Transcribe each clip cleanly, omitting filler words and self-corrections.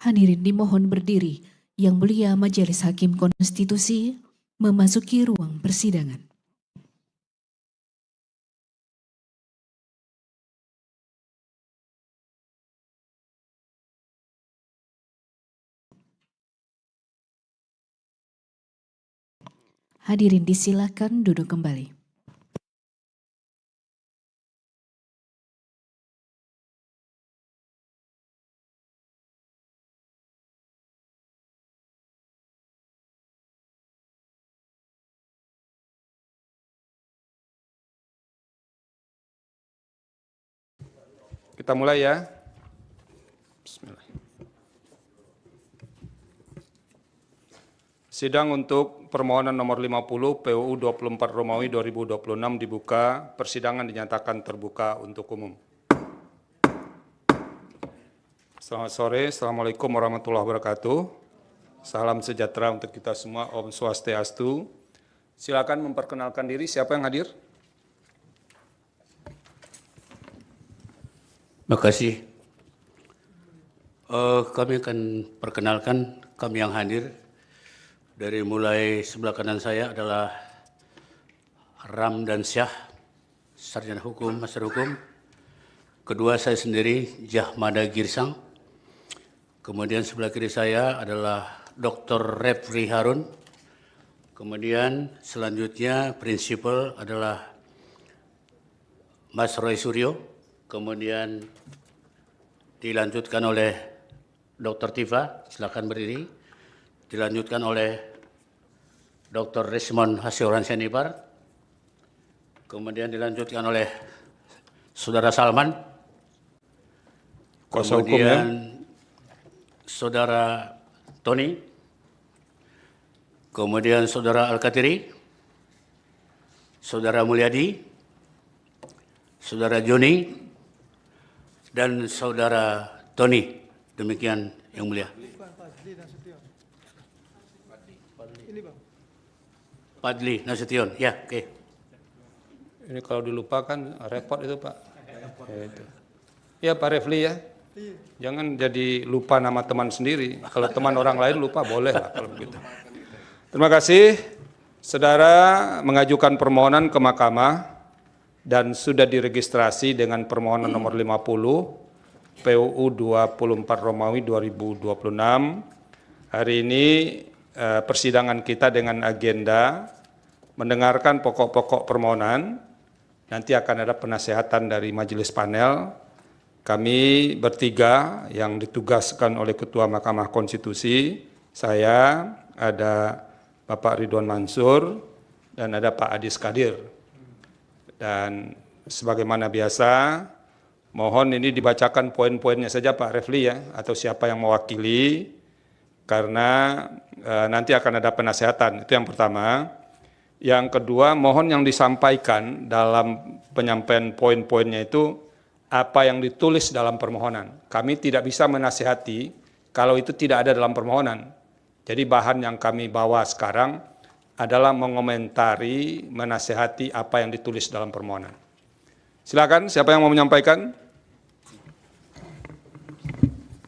Hadirin dimohon berdiri. Yang Mulia Majelis Hakim Konstitusi memasuki ruang persidangan. Hadirin disilakan duduk kembali. Kita mulai ya. Bismillah. Sidang untuk permohonan nomor 50 PUU 24 Romawi 2026 dibuka. Persidangan dinyatakan terbuka untuk umum. Selamat sore, Assalamualaikum warahmatullahi wabarakatuh. Salam sejahtera untuk kita semua, Om Swastiastu. Silakan memperkenalkan diri, siapa yang hadir? Terima kasih. Kami akan perkenalkan kami yang hadir. Dari mulai sebelah kanan saya adalah Ramdan Syah, Sarjana Hukum, Master Hukum. Kedua saya sendiri, Jahmada Girsang. Kemudian sebelah kiri saya adalah Dr. Refri Harun. Kemudian selanjutnya prinsipal adalah Mas Roy Suryo. Kemudian dilanjutkan oleh Dr. Tifa, silakan berdiri. Dilanjutkan oleh Dr. Resmond Hasioran Senipar. Kemudian dilanjutkan oleh Saudara Salman. Kuasa hukum ya. Kemudian Saudara Tony. Kemudian Saudara Al-Katiri. Saudara Mulyadi. Saudara Joni. Dan Saudara Tony, demikian yang mulia. Padli Nasution, ya, oke. Ini kalau dilupakan repot itu Pak. Ya Pak Refli ya. Jangan jadi lupa nama teman sendiri. Kalau teman orang lain lupa boleh lah kalau begitu. Terima kasih. Saudara mengajukan permohonan ke Mahkamah dan sudah diregistrasi dengan permohonan nomor 50 PUU 24 Romawi 2026. Hari ini persidangan kita dengan agenda mendengarkan pokok-pokok permohonan. Nanti akan ada penasehatan dari majelis panel. Kami bertiga yang ditugaskan oleh Ketua Mahkamah Konstitusi, saya, ada Bapak Ridwan Mansur, dan ada Pak Adis Kadir. Dan sebagaimana biasa, mohon ini dibacakan poin-poinnya saja Pak Refli ya, atau siapa yang mewakili, karena nanti akan ada penasehatan, itu yang pertama. Yang kedua, mohon yang disampaikan dalam penyampaian poin-poinnya itu, apa yang ditulis dalam permohonan. Kami tidak bisa menasehati kalau itu tidak ada dalam permohonan. Jadi bahan yang kami bawa sekarang adalah mengomentari, menasehati apa yang ditulis dalam permohonan. Silakan, siapa yang mau menyampaikan?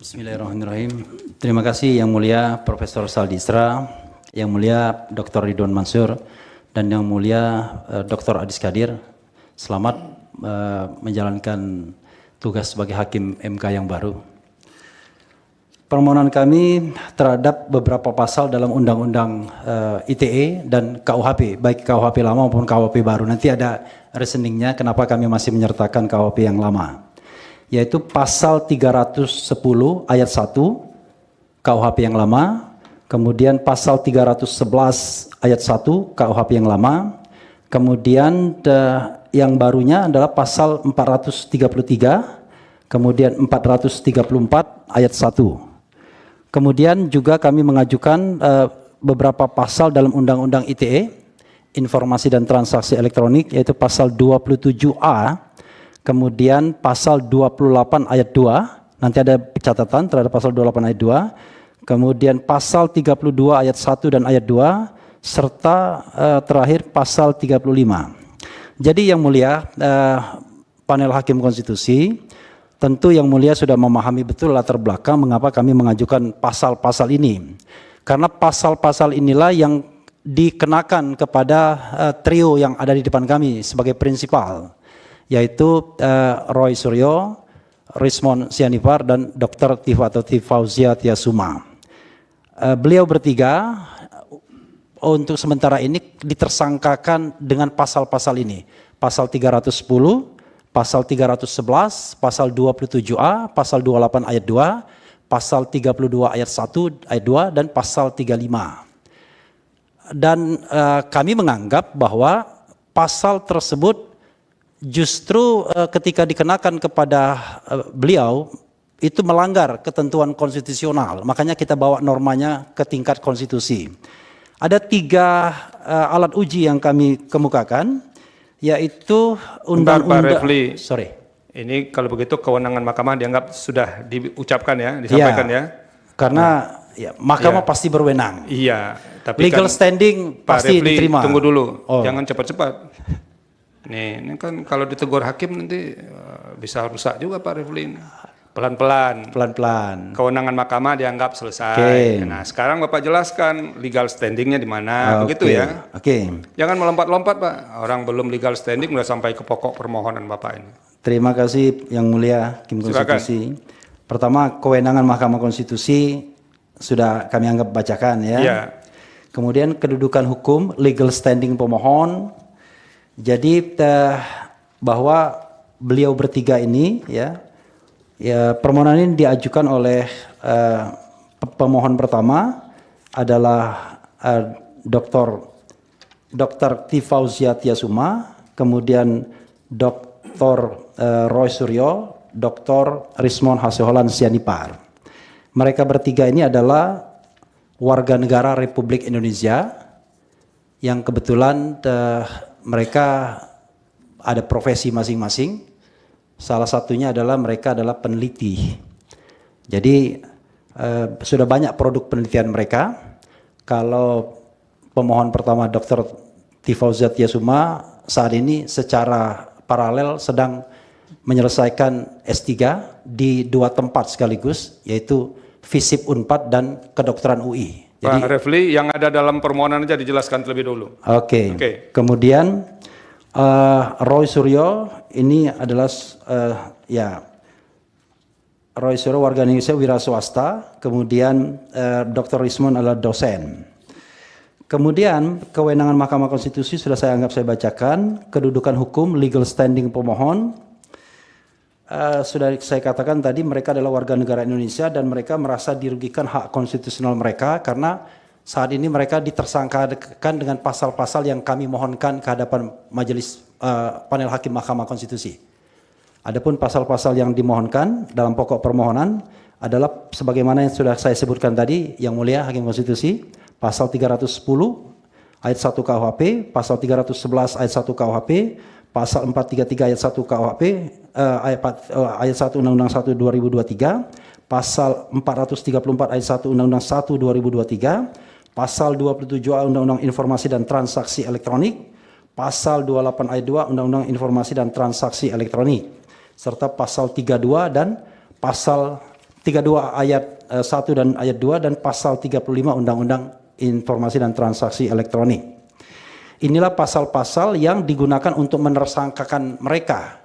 Bismillahirrahmanirrahim. Terima kasih Yang Mulia Profesor Saldisra, Yang Mulia Dr. Ridwan Mansur, dan Yang Mulia Dr. Adis Kadir. Selamat menjalankan tugas sebagai Hakim MK yang baru. Permohonan kami terhadap beberapa pasal dalam Undang-Undang ITE dan KUHP, baik KUHP lama maupun KUHP baru. Nanti ada reasoningnya kenapa kami masih menyertakan KUHP yang lama. Yaitu pasal 310 ayat 1 KUHP yang lama, kemudian pasal 311 ayat 1 KUHP yang lama, kemudian yang barunya adalah pasal 433, kemudian 434 ayat 1. Kemudian juga kami mengajukan beberapa pasal dalam Undang-Undang ITE, Informasi dan Transaksi Elektronik, yaitu pasal 27A, kemudian pasal 28 ayat 2, nanti ada catatan terhadap pasal 28 ayat 2, kemudian pasal 32 ayat 1 dan ayat 2, serta terakhir pasal 35. Jadi Yang Mulia, panel Hakim Konstitusi, tentu Yang Mulia sudah memahami betul latar belakang mengapa kami mengajukan pasal-pasal ini. Karena pasal-pasal inilah yang dikenakan kepada trio yang ada di depan kami sebagai prinsipal, yaitu Roy Suryo, Rismon Sianipar, dan Dr. Tifauzia Tiasuma. Beliau bertiga untuk sementara ini ditersangkakan dengan pasal-pasal ini. Pasal 310, pasal 311, pasal 27A, pasal 28 ayat 2, pasal 32 ayat 1 ayat 2, dan pasal 35. Dan kami menganggap bahwa pasal tersebut justru ketika dikenakan kepada beliau itu melanggar ketentuan konstitusional. Makanya kita bawa normanya ke tingkat konstitusi. Ada 3 alat uji yang kami kemukakan, yaitu undang-undang. Sorry. Ini kalau begitu kewenangan mahkamah dianggap sudah diucapkan ya, disampaikan ya. Karena ya, mahkamah pasti berwenang. Iya, tapi legal kan standing Pak pasti Refli, diterima. tunggu dulu, Oh. jangan cepat-cepat. Ini kan kalau ditegur hakim nanti bisa rusak juga Pak Refli. Pelan-pelan. Pelan-pelan. Kewenangan mahkamah dianggap selesai. Oke. Nah, sekarang Bapak jelaskan legal standingnya di mana, begitu ya. Oke. Jangan melompat-lompat Pak. Orang belum legal standing udah sampai ke pokok permohonan Bapak ini. Terima kasih Yang Mulia Hakim Konstitusi. Pertama, kewenangan Mahkamah Konstitusi sudah kami anggap bacakan ya. Iya. Kemudian kedudukan hukum, legal standing pemohon. Jadi bahwa beliau bertiga ini ya permohonan ini diajukan oleh pemohon pertama adalah Dr. Tifauzia Tiasuma, kemudian Dr. Roy Suryo, Dr. Rismon Haseholan Sianipar. Mereka bertiga ini adalah warga negara Republik Indonesia yang kebetulan mereka ada profesi masing-masing. Salah satunya adalah mereka adalah peneliti. Jadi sudah banyak produk penelitian mereka. Kalau pemohon pertama Dr. Tifauzia Tiasuma saat ini secara paralel sedang menyelesaikan S3 di 2 tempat sekaligus, yaitu FISIP Unpad dan Kedokteran UI. Jadi, Pak Refli, yang ada dalam permohonan aja dijelaskan terlebih dulu. Oke. Kemudian Roy Suryo ini adalah Roy Suryo warga Indonesia wira swasta, kemudian Dr. Rismon adalah dosen. Kemudian kewenangan Mahkamah Konstitusi sudah saya bacakan, kedudukan hukum, legal standing pemohon. Sudah saya katakan tadi mereka adalah warga negara Indonesia dan mereka merasa dirugikan hak konstitusional mereka karena saat ini mereka ditersangkakan dengan pasal-pasal yang kami mohonkan ke hadapan majelis panel hakim Mahkamah Konstitusi. Adapun pasal-pasal yang dimohonkan dalam pokok permohonan adalah sebagaimana yang sudah saya sebutkan tadi, Yang Mulia Hakim Konstitusi, pasal 310 ayat 1 KUHP, pasal 311 ayat 1 KUHP, pasal 433 ayat 1 KUHP, ayat 1 Undang-Undang 1 2023, pasal 434 ayat 1 Undang-Undang 1 2023, pasal 27A Undang-Undang Informasi dan Transaksi Elektronik, pasal 28 ayat 2 Undang-Undang Informasi dan Transaksi Elektronik, serta pasal 32 dan pasal 32 ayat 1 dan ayat 2 dan pasal 35 Undang-Undang Informasi dan Transaksi Elektronik. Inilah pasal-pasal yang digunakan untuk menersangkakan mereka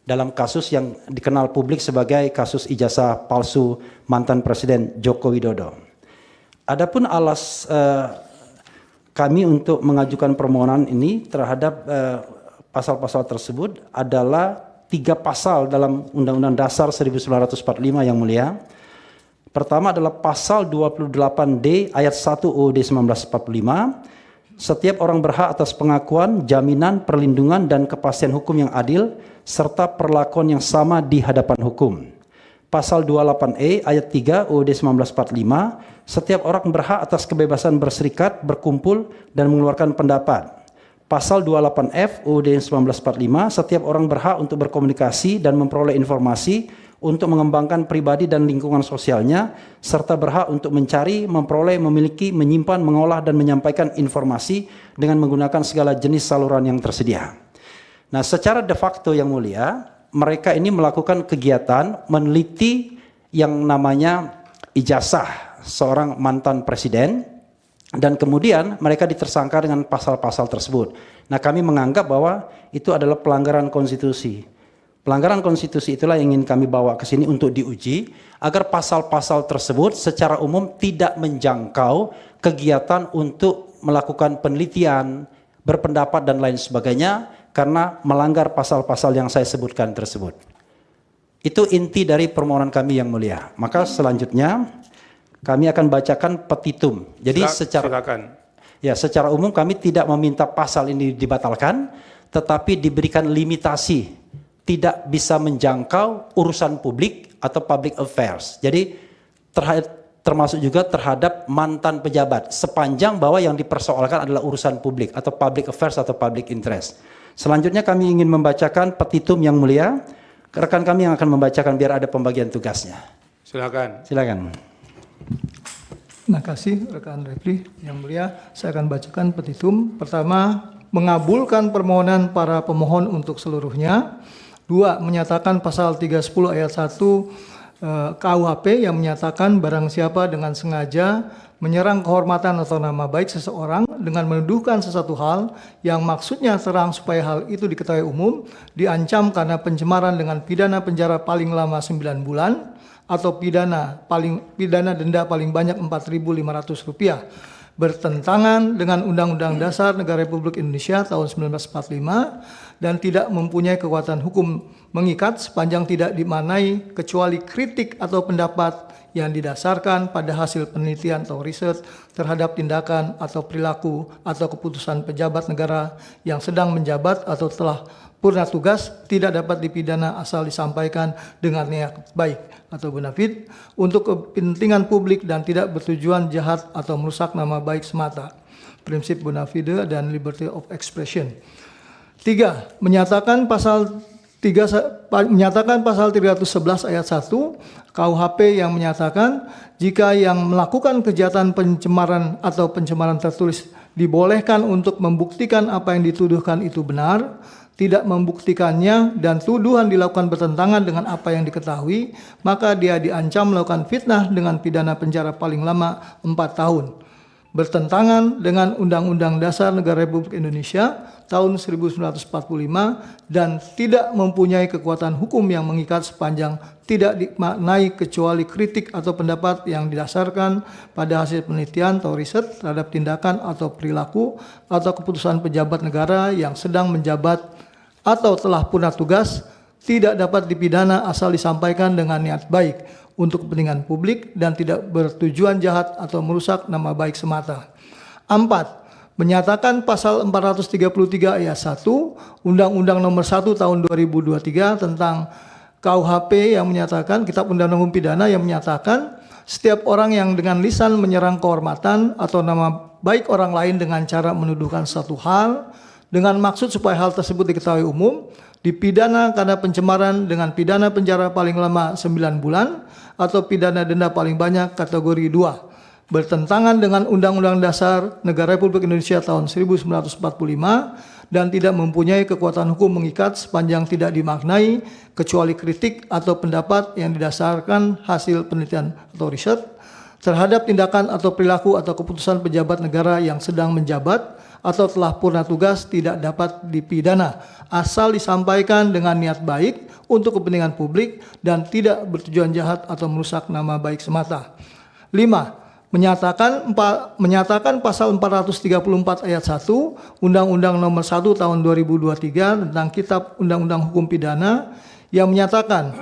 dalam kasus yang dikenal publik sebagai kasus ijazah palsu mantan Presiden Joko Widodo. Adapun kami untuk mengajukan permohonan ini terhadap pasal-pasal tersebut adalah 3 pasal dalam Undang-Undang Dasar 1945 Yang Mulia. Pertama adalah pasal 28D ayat 1 UUD 1945. Setiap orang berhak atas pengakuan, jaminan, perlindungan, dan kepastian hukum yang adil, serta perlakuan yang sama di hadapan hukum. Pasal 28E ayat 3 UUD 1945, setiap orang berhak atas kebebasan berserikat, berkumpul, dan mengeluarkan pendapat. Pasal 28F UUD 1945, setiap orang berhak untuk berkomunikasi dan memperoleh informasi untuk mengembangkan pribadi dan lingkungan sosialnya, serta berhak untuk mencari, memperoleh, memiliki, menyimpan, mengolah, dan menyampaikan informasi dengan menggunakan segala jenis saluran yang tersedia. Nah, secara de facto Yang Mulia, mereka ini melakukan kegiatan meneliti yang namanya ijazah seorang mantan presiden, dan kemudian mereka ditersangka dengan pasal-pasal tersebut. Nah, kami menganggap bahwa itu adalah pelanggaran konstitusi. Pelanggaran konstitusi itulah yang ingin kami bawa ke sini untuk diuji, agar pasal-pasal tersebut secara umum tidak menjangkau kegiatan untuk melakukan penelitian, berpendapat dan lain sebagainya, karena melanggar pasal-pasal yang saya sebutkan tersebut. Itu inti dari permohonan kami yang mulia. Maka selanjutnya kami akan bacakan petitum. Jadi Silakan. secara umum kami tidak meminta pasal ini dibatalkan, tetapi diberikan limitasi, tidak bisa menjangkau urusan publik atau public affairs. Jadi termasuk juga terhadap mantan pejabat, sepanjang bahwa yang dipersoalkan adalah urusan publik atau public affairs atau public interest. Selanjutnya kami ingin membacakan petitum yang mulia. Rekan kami yang akan membacakan biar ada pembagian tugasnya. Silakan. Silakan. Terima kasih rekan Refli yang mulia. Saya akan bacakan petitum. Pertama, mengabulkan permohonan para pemohon untuk seluruhnya. 2. Menyatakan pasal 310 ayat 1 KUHP yang menyatakan barang siapa dengan sengaja menyerang kehormatan atau nama baik seseorang dengan menuduhkan sesuatu hal yang maksudnya terang supaya hal itu diketahui umum, diancam karena pencemaran dengan pidana penjara paling lama 9 bulan atau pidana denda paling banyak Rp4.500, bertentangan dengan Undang-Undang Dasar Negara Republik Indonesia tahun 1945 dan tidak mempunyai kekuatan hukum mengikat sepanjang tidak dimaknai kecuali kritik atau pendapat yang didasarkan pada hasil penelitian atau riset terhadap tindakan atau perilaku atau keputusan pejabat negara yang sedang menjabat atau telah purna tugas, tidak dapat dipidana asal disampaikan dengan niat baik atau bonafide untuk kepentingan publik dan tidak bertujuan jahat atau merusak nama baik semata. Prinsip bonafide dan liberty of expression. 3. Menyatakan pasal 311 ayat 1 KUHP yang menyatakan jika yang melakukan kejahatan pencemaran atau pencemaran tertulis dibolehkan untuk membuktikan apa yang dituduhkan itu benar, tidak membuktikannya dan tuduhan dilakukan bertentangan dengan apa yang diketahui, maka dia diancam melakukan fitnah dengan pidana penjara paling lama 4 tahun. Bertentangan dengan Undang-Undang Dasar Negara Republik Indonesia tahun 1945 dan tidak mempunyai kekuatan hukum yang mengikat sepanjang tidak dimaknai kecuali kritik atau pendapat yang didasarkan pada hasil penelitian atau riset terhadap tindakan atau perilaku atau keputusan pejabat negara yang sedang menjabat atau telah purna tugas, tidak dapat dipidana asal disampaikan dengan niat baik untuk kepentingan publik dan tidak bertujuan jahat atau merusak nama baik semata. 4. Menyatakan pasal 433 ayat 1 Undang-Undang Nomor 1 Tahun 2023 tentang KUHP yang menyatakan, Kitab Undang-Undang Hukum Pidana yang menyatakan setiap orang yang dengan lisan menyerang kehormatan atau nama baik orang lain dengan cara menuduhkan satu hal dengan maksud supaya hal tersebut diketahui umum, dipidana karena pencemaran dengan pidana penjara paling lama 9 bulan atau pidana denda paling banyak kategori 2, bertentangan dengan Undang-Undang Dasar Negara Republik Indonesia tahun 1945 dan tidak mempunyai kekuatan hukum mengikat sepanjang tidak dimaknai kecuali kritik atau pendapat yang didasarkan hasil penelitian atau riset terhadap tindakan atau perilaku atau keputusan pejabat negara yang sedang menjabat atau telah purna tugas, tidak dapat dipidana asal disampaikan dengan niat baik untuk kepentingan publik dan tidak bertujuan jahat atau merusak nama baik semata. 5. Menyatakan pasal 434 ayat 1 Undang-Undang Nomor 1 Tahun 2023 tentang Kitab Undang-Undang Hukum Pidana yang menyatakan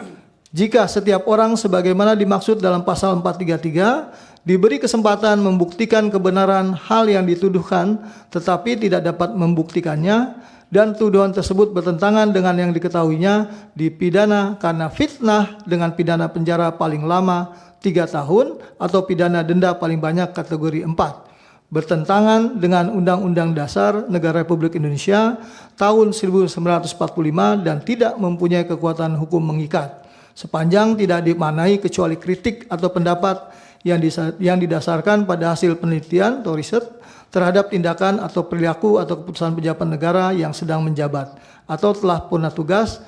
jika setiap orang sebagaimana dimaksud dalam pasal 433 diberi kesempatan membuktikan kebenaran hal yang dituduhkan tetapi tidak dapat membuktikannya dan tuduhan tersebut bertentangan dengan yang diketahuinya, dipidana karena fitnah dengan pidana penjara paling lama 3 tahun atau pidana denda paling banyak kategori 4, bertentangan dengan Undang-Undang Dasar Negara Republik Indonesia tahun 1945 dan tidak mempunyai kekuatan hukum mengikat sepanjang tidak dimaknai kecuali kritik atau pendapat yang didasarkan pada hasil penelitian atau riset terhadap tindakan atau perilaku atau keputusan pejabat negara yang sedang menjabat atau telah purna tugas,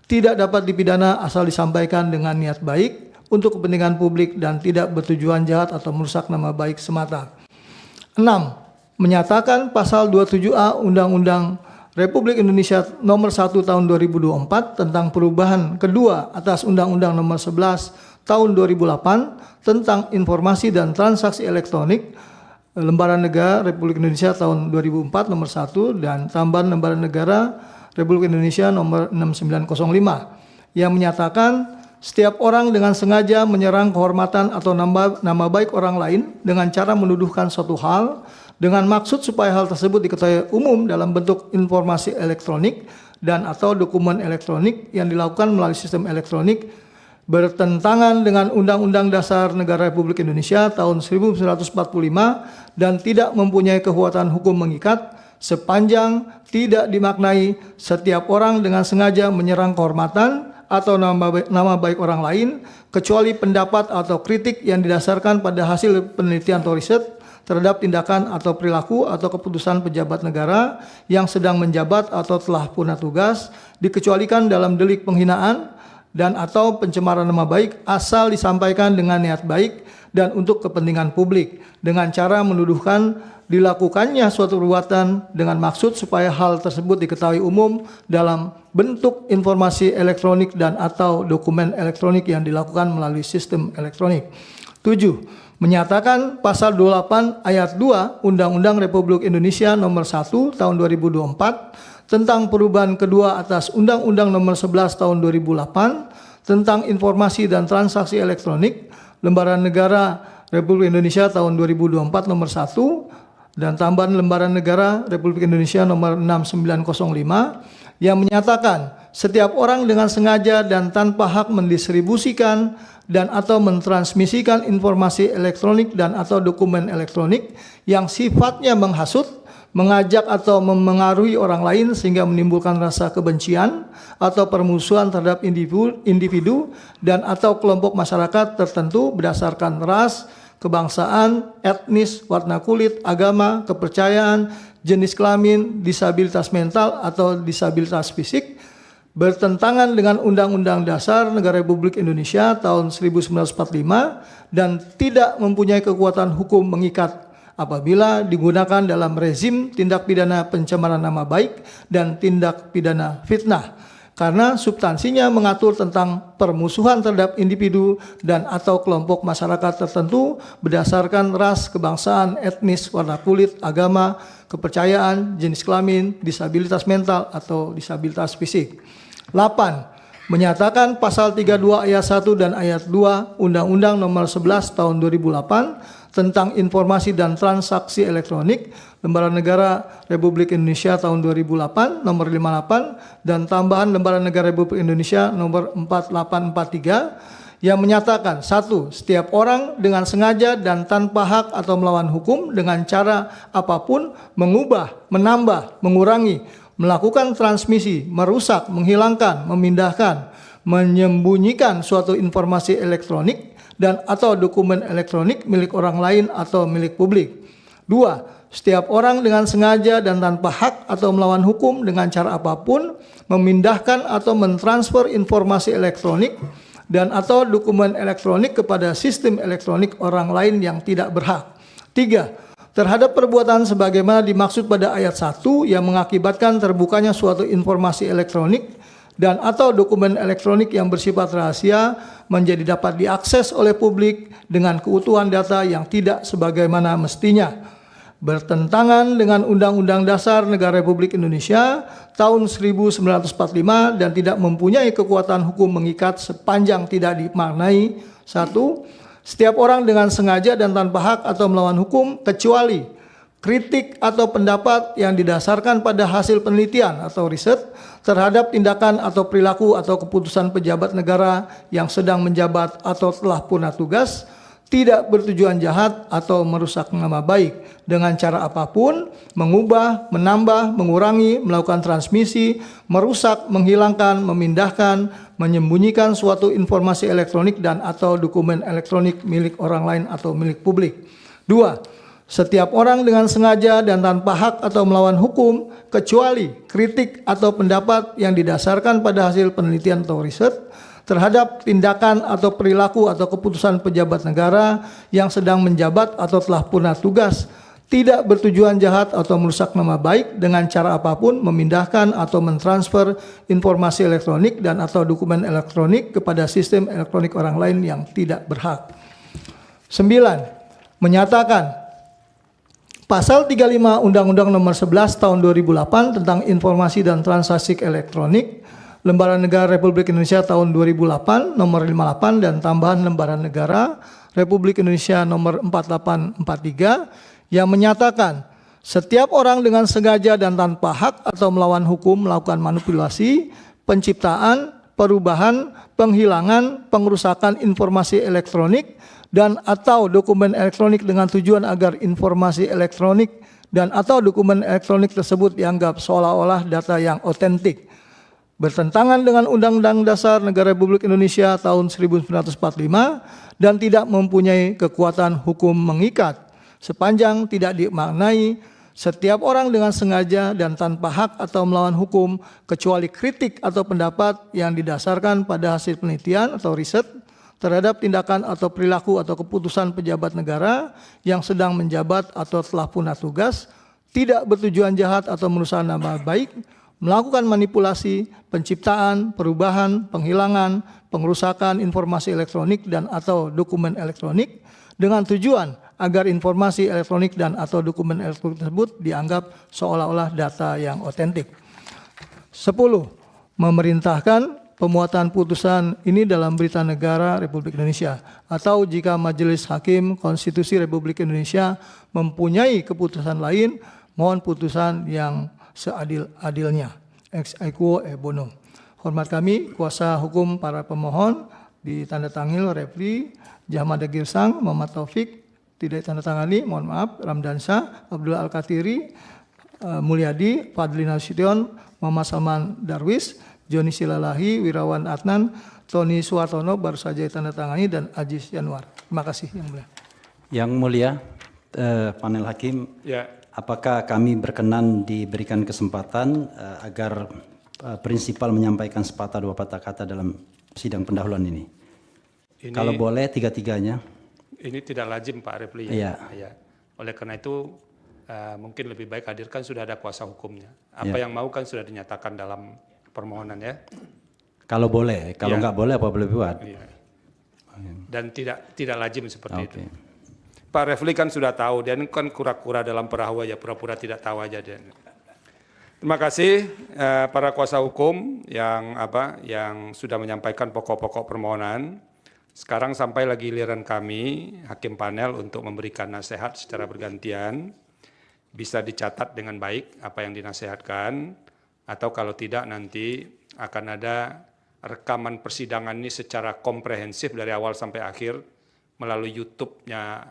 tidak dapat dipidana asal disampaikan dengan niat baik untuk kepentingan publik dan tidak bertujuan jahat atau merusak nama baik semata. 6. Menyatakan pasal 27A Undang-Undang Republik Indonesia Nomor 1 Tahun 2024 tentang perubahan kedua atas Undang-Undang Nomor 11 Tahun 2008 tentang informasi dan transaksi elektronik Lembaran Negara Republik Indonesia tahun 2004 nomor 1 dan tambahan Lembaran Negara Republik Indonesia nomor 6905 yang menyatakan setiap orang dengan sengaja menyerang kehormatan atau nama baik orang lain dengan cara menuduhkan suatu hal dengan maksud supaya hal tersebut diketahui umum dalam bentuk informasi elektronik dan atau dokumen elektronik yang dilakukan melalui sistem elektronik bertentangan dengan Undang-Undang Dasar Negara Republik Indonesia tahun 1945 dan tidak mempunyai kekuatan hukum mengikat sepanjang tidak dimaknai setiap orang dengan sengaja menyerang kehormatan atau nama baik orang lain kecuali pendapat atau kritik yang didasarkan pada hasil penelitian atau riset terhadap tindakan atau perilaku atau keputusan pejabat negara yang sedang menjabat atau telah punah tugas dikecualikan dalam delik penghinaan dan atau pencemaran nama baik asal disampaikan dengan niat baik dan untuk kepentingan publik dengan cara menuduhkan dilakukannya suatu perbuatan dengan maksud supaya hal tersebut diketahui umum dalam bentuk informasi elektronik dan atau dokumen elektronik yang dilakukan melalui sistem elektronik. 7. Menyatakan pasal 28 ayat 2 Undang-Undang Republik Indonesia Nomor 1 Tahun 2024 tentang perubahan kedua atas Undang-Undang Nomor 11 Tahun 2008 tentang informasi dan transaksi elektronik Lembaran Negara Republik Indonesia Tahun 2024 Nomor 1 dan tambahan Lembaran Negara Republik Indonesia Nomor 6905 yang menyatakan setiap orang dengan sengaja dan tanpa hak mendistribusikan dan atau mentransmisikan informasi elektronik dan atau dokumen elektronik yang sifatnya menghasut, mengajak atau memengaruhi orang lain sehingga menimbulkan rasa kebencian atau permusuhan terhadap individu dan atau kelompok masyarakat tertentu berdasarkan ras, kebangsaan, etnis, warna kulit, agama, kepercayaan, jenis kelamin, disabilitas mental atau disabilitas fisik bertentangan dengan Undang-Undang Dasar Negara Republik Indonesia tahun 1945 dan tidak mempunyai kekuatan hukum mengikat apabila digunakan dalam rezim tindak pidana pencemaran nama baik dan tindak pidana fitnah karena substansinya mengatur tentang permusuhan terhadap individu dan atau kelompok masyarakat tertentu berdasarkan ras, kebangsaan, etnis, warna kulit, agama, kepercayaan, jenis kelamin, disabilitas mental atau disabilitas fisik. 8. Menyatakan pasal 32 ayat 1 dan ayat 2 Undang-Undang Nomor 11 Tahun 2008 tentang informasi dan transaksi elektronik Lembaran Negara Republik Indonesia tahun 2008 nomor 58 dan tambahan Lembaran Negara Republik Indonesia nomor 4843 yang menyatakan 1. Setiap orang dengan sengaja dan tanpa hak atau melawan hukum dengan cara apapun mengubah, menambah, mengurangi, melakukan transmisi, merusak, menghilangkan, memindahkan, menyembunyikan suatu informasi elektronik dan atau dokumen elektronik milik orang lain atau milik publik. 2. Setiap orang dengan sengaja dan tanpa hak atau melawan hukum dengan cara apapun memindahkan atau mentransfer informasi elektronik dan atau dokumen elektronik kepada sistem elektronik orang lain yang tidak berhak. 3. Terhadap perbuatan sebagaimana dimaksud pada ayat 1 yang mengakibatkan terbukanya suatu informasi elektronik dan atau dokumen elektronik yang bersifat rahasia menjadi dapat diakses oleh publik dengan keutuhan data yang tidak sebagaimana mestinya, bertentangan dengan Undang-Undang Dasar Negara Republik Indonesia tahun 1945 dan tidak mempunyai kekuatan hukum mengikat sepanjang tidak dimaknai 1. Setiap orang dengan sengaja dan tanpa hak atau melawan hukum kecuali kritik atau pendapat yang didasarkan pada hasil penelitian atau riset terhadap tindakan atau perilaku atau keputusan pejabat negara yang sedang menjabat atau telah punah tugas tidak bertujuan jahat atau merusak nama baik dengan cara apapun, mengubah, menambah, mengurangi, melakukan transmisi, merusak, menghilangkan, memindahkan, menyembunyikan suatu informasi elektronik dan atau dokumen elektronik milik orang lain atau milik publik. 2. Setiap orang dengan sengaja dan tanpa hak atau melawan hukum, kecuali kritik atau pendapat yang didasarkan pada hasil penelitian atau riset terhadap tindakan atau perilaku atau keputusan pejabat negara yang sedang menjabat atau telah punah tugas, tidak bertujuan jahat atau merusak nama baik dengan cara apapun, memindahkan atau mentransfer informasi elektronik dan atau dokumen elektronik kepada sistem elektronik orang lain yang tidak berhak. 9. Menyatakan Pasal 35 Undang-Undang Nomor 11 Tahun 2008 tentang Informasi dan Transaksi Elektronik, Lembaran Negara Republik Indonesia Tahun 2008 Nomor 58 dan tambahan Lembaran Negara Republik Indonesia Nomor 4843 yang menyatakan setiap orang dengan sengaja dan tanpa hak atau melawan hukum melakukan manipulasi, penciptaan, perubahan, penghilangan, pengerusakan informasi elektronik dan atau dokumen elektronik dengan tujuan agar informasi elektronik dan atau dokumen elektronik tersebut dianggap seolah-olah data yang otentik, bertentangan dengan Undang-Undang Dasar Negara Republik Indonesia tahun 1945 dan tidak mempunyai kekuatan hukum mengikat, sepanjang tidak dimaknai setiap orang dengan sengaja dan tanpa hak atau melawan hukum, kecuali kritik atau pendapat yang didasarkan pada hasil penelitian atau riset terhadap tindakan atau perilaku atau keputusan pejabat negara yang sedang menjabat atau telah punah tugas, tidak bertujuan jahat atau merusak nama baik, melakukan manipulasi, penciptaan, perubahan, penghilangan, pengerusakan informasi elektronik dan atau dokumen elektronik dengan tujuan agar informasi elektronik dan atau dokumen elektronik tersebut dianggap seolah-olah data yang otentik. 10. Memerintahkan pemuatan putusan ini dalam Berita Negara Republik Indonesia, atau jika Majelis Hakim Konstitusi Republik Indonesia mempunyai keputusan lain, mohon putusan yang seadil-adilnya. Ex aequo e bono. Hormat kami, kuasa hukum para pemohon, ditandatangani Refli Jahmada Girsang, Muhammad Taufik, tidak ditandatangani, mohon maaf, Ramdansyah, Abdullah Al-Katiri, Mulyadi, Fadli Nasution, Muhammad Salman Darwis, Joni Silalahi, Wirawan Adnan, Tony Suwartono baru saja ditandatangani, dan Ajis Yanuar. Terima kasih Yang Mulia. Yang Mulia, panel hakim, Ya. apakah kami berkenan diberikan kesempatan agar prinsipal menyampaikan sepatah dua patah kata dalam sidang pendahuluan ini? Kalau boleh tiga-tiganya. Ini tidak lazim Pak Refli. Iya. Ya. Oleh karena itu mungkin lebih baik hadirkan, sudah ada kuasa hukumnya. Apa yang mau kan sudah dinyatakan dalam permohonan ya. Kalau boleh, kalau nggak boleh apa boleh buat. Iya. Dan tidak lazim seperti itu. Pak Refli kan sudah tahu, dia kan kura-kura dalam perahu aja, pura-pura tidak tahu aja dia. Terima kasih para kuasa hukum yang sudah menyampaikan pokok-pokok permohonan. Sekarang sampai lagi giliran kami, hakim panel, untuk memberikan nasihat secara bergantian. Bisa dicatat dengan baik apa yang dinasehatkan, atau kalau tidak nanti akan ada rekaman persidangan ini secara komprehensif dari awal sampai akhir melalui YouTube-nya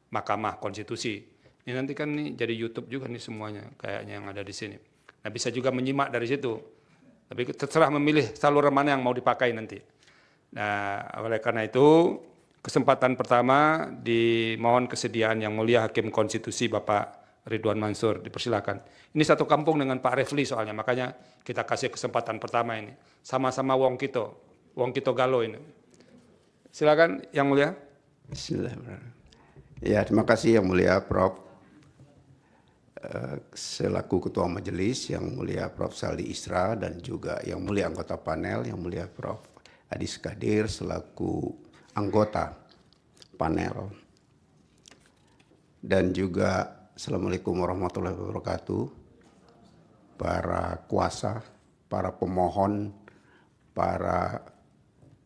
Mahkamah Konstitusi. Ini nanti kan nih jadi YouTube juga nih semuanya kayaknya yang ada di sini. Nah, bisa juga menyimak dari situ. Tapi terserah memilih saluran mana yang mau dipakai nanti. Nah, oleh karena itu kesempatan pertama dimohon kesediaan Yang Mulia Hakim Konstitusi Bapak Ridwan Mansur, dipersilakan. Ini satu kampung dengan Pak Refli soalnya, makanya kita kasih kesempatan pertama ini. Sama-sama wong kito galo ini. Silakan Yang Mulia. Bismillahirrahmanirrahim. Ya, terima kasih Yang Mulia Prof. Selaku Ketua Majelis, Yang Mulia Prof. Saldi Isra, dan juga Yang Mulia anggota panel, Yang Mulia Prof. Adis Kadir selaku anggota panel. Dan juga Assalamualaikum warahmatullahi wabarakatuh, para kuasa, para pemohon,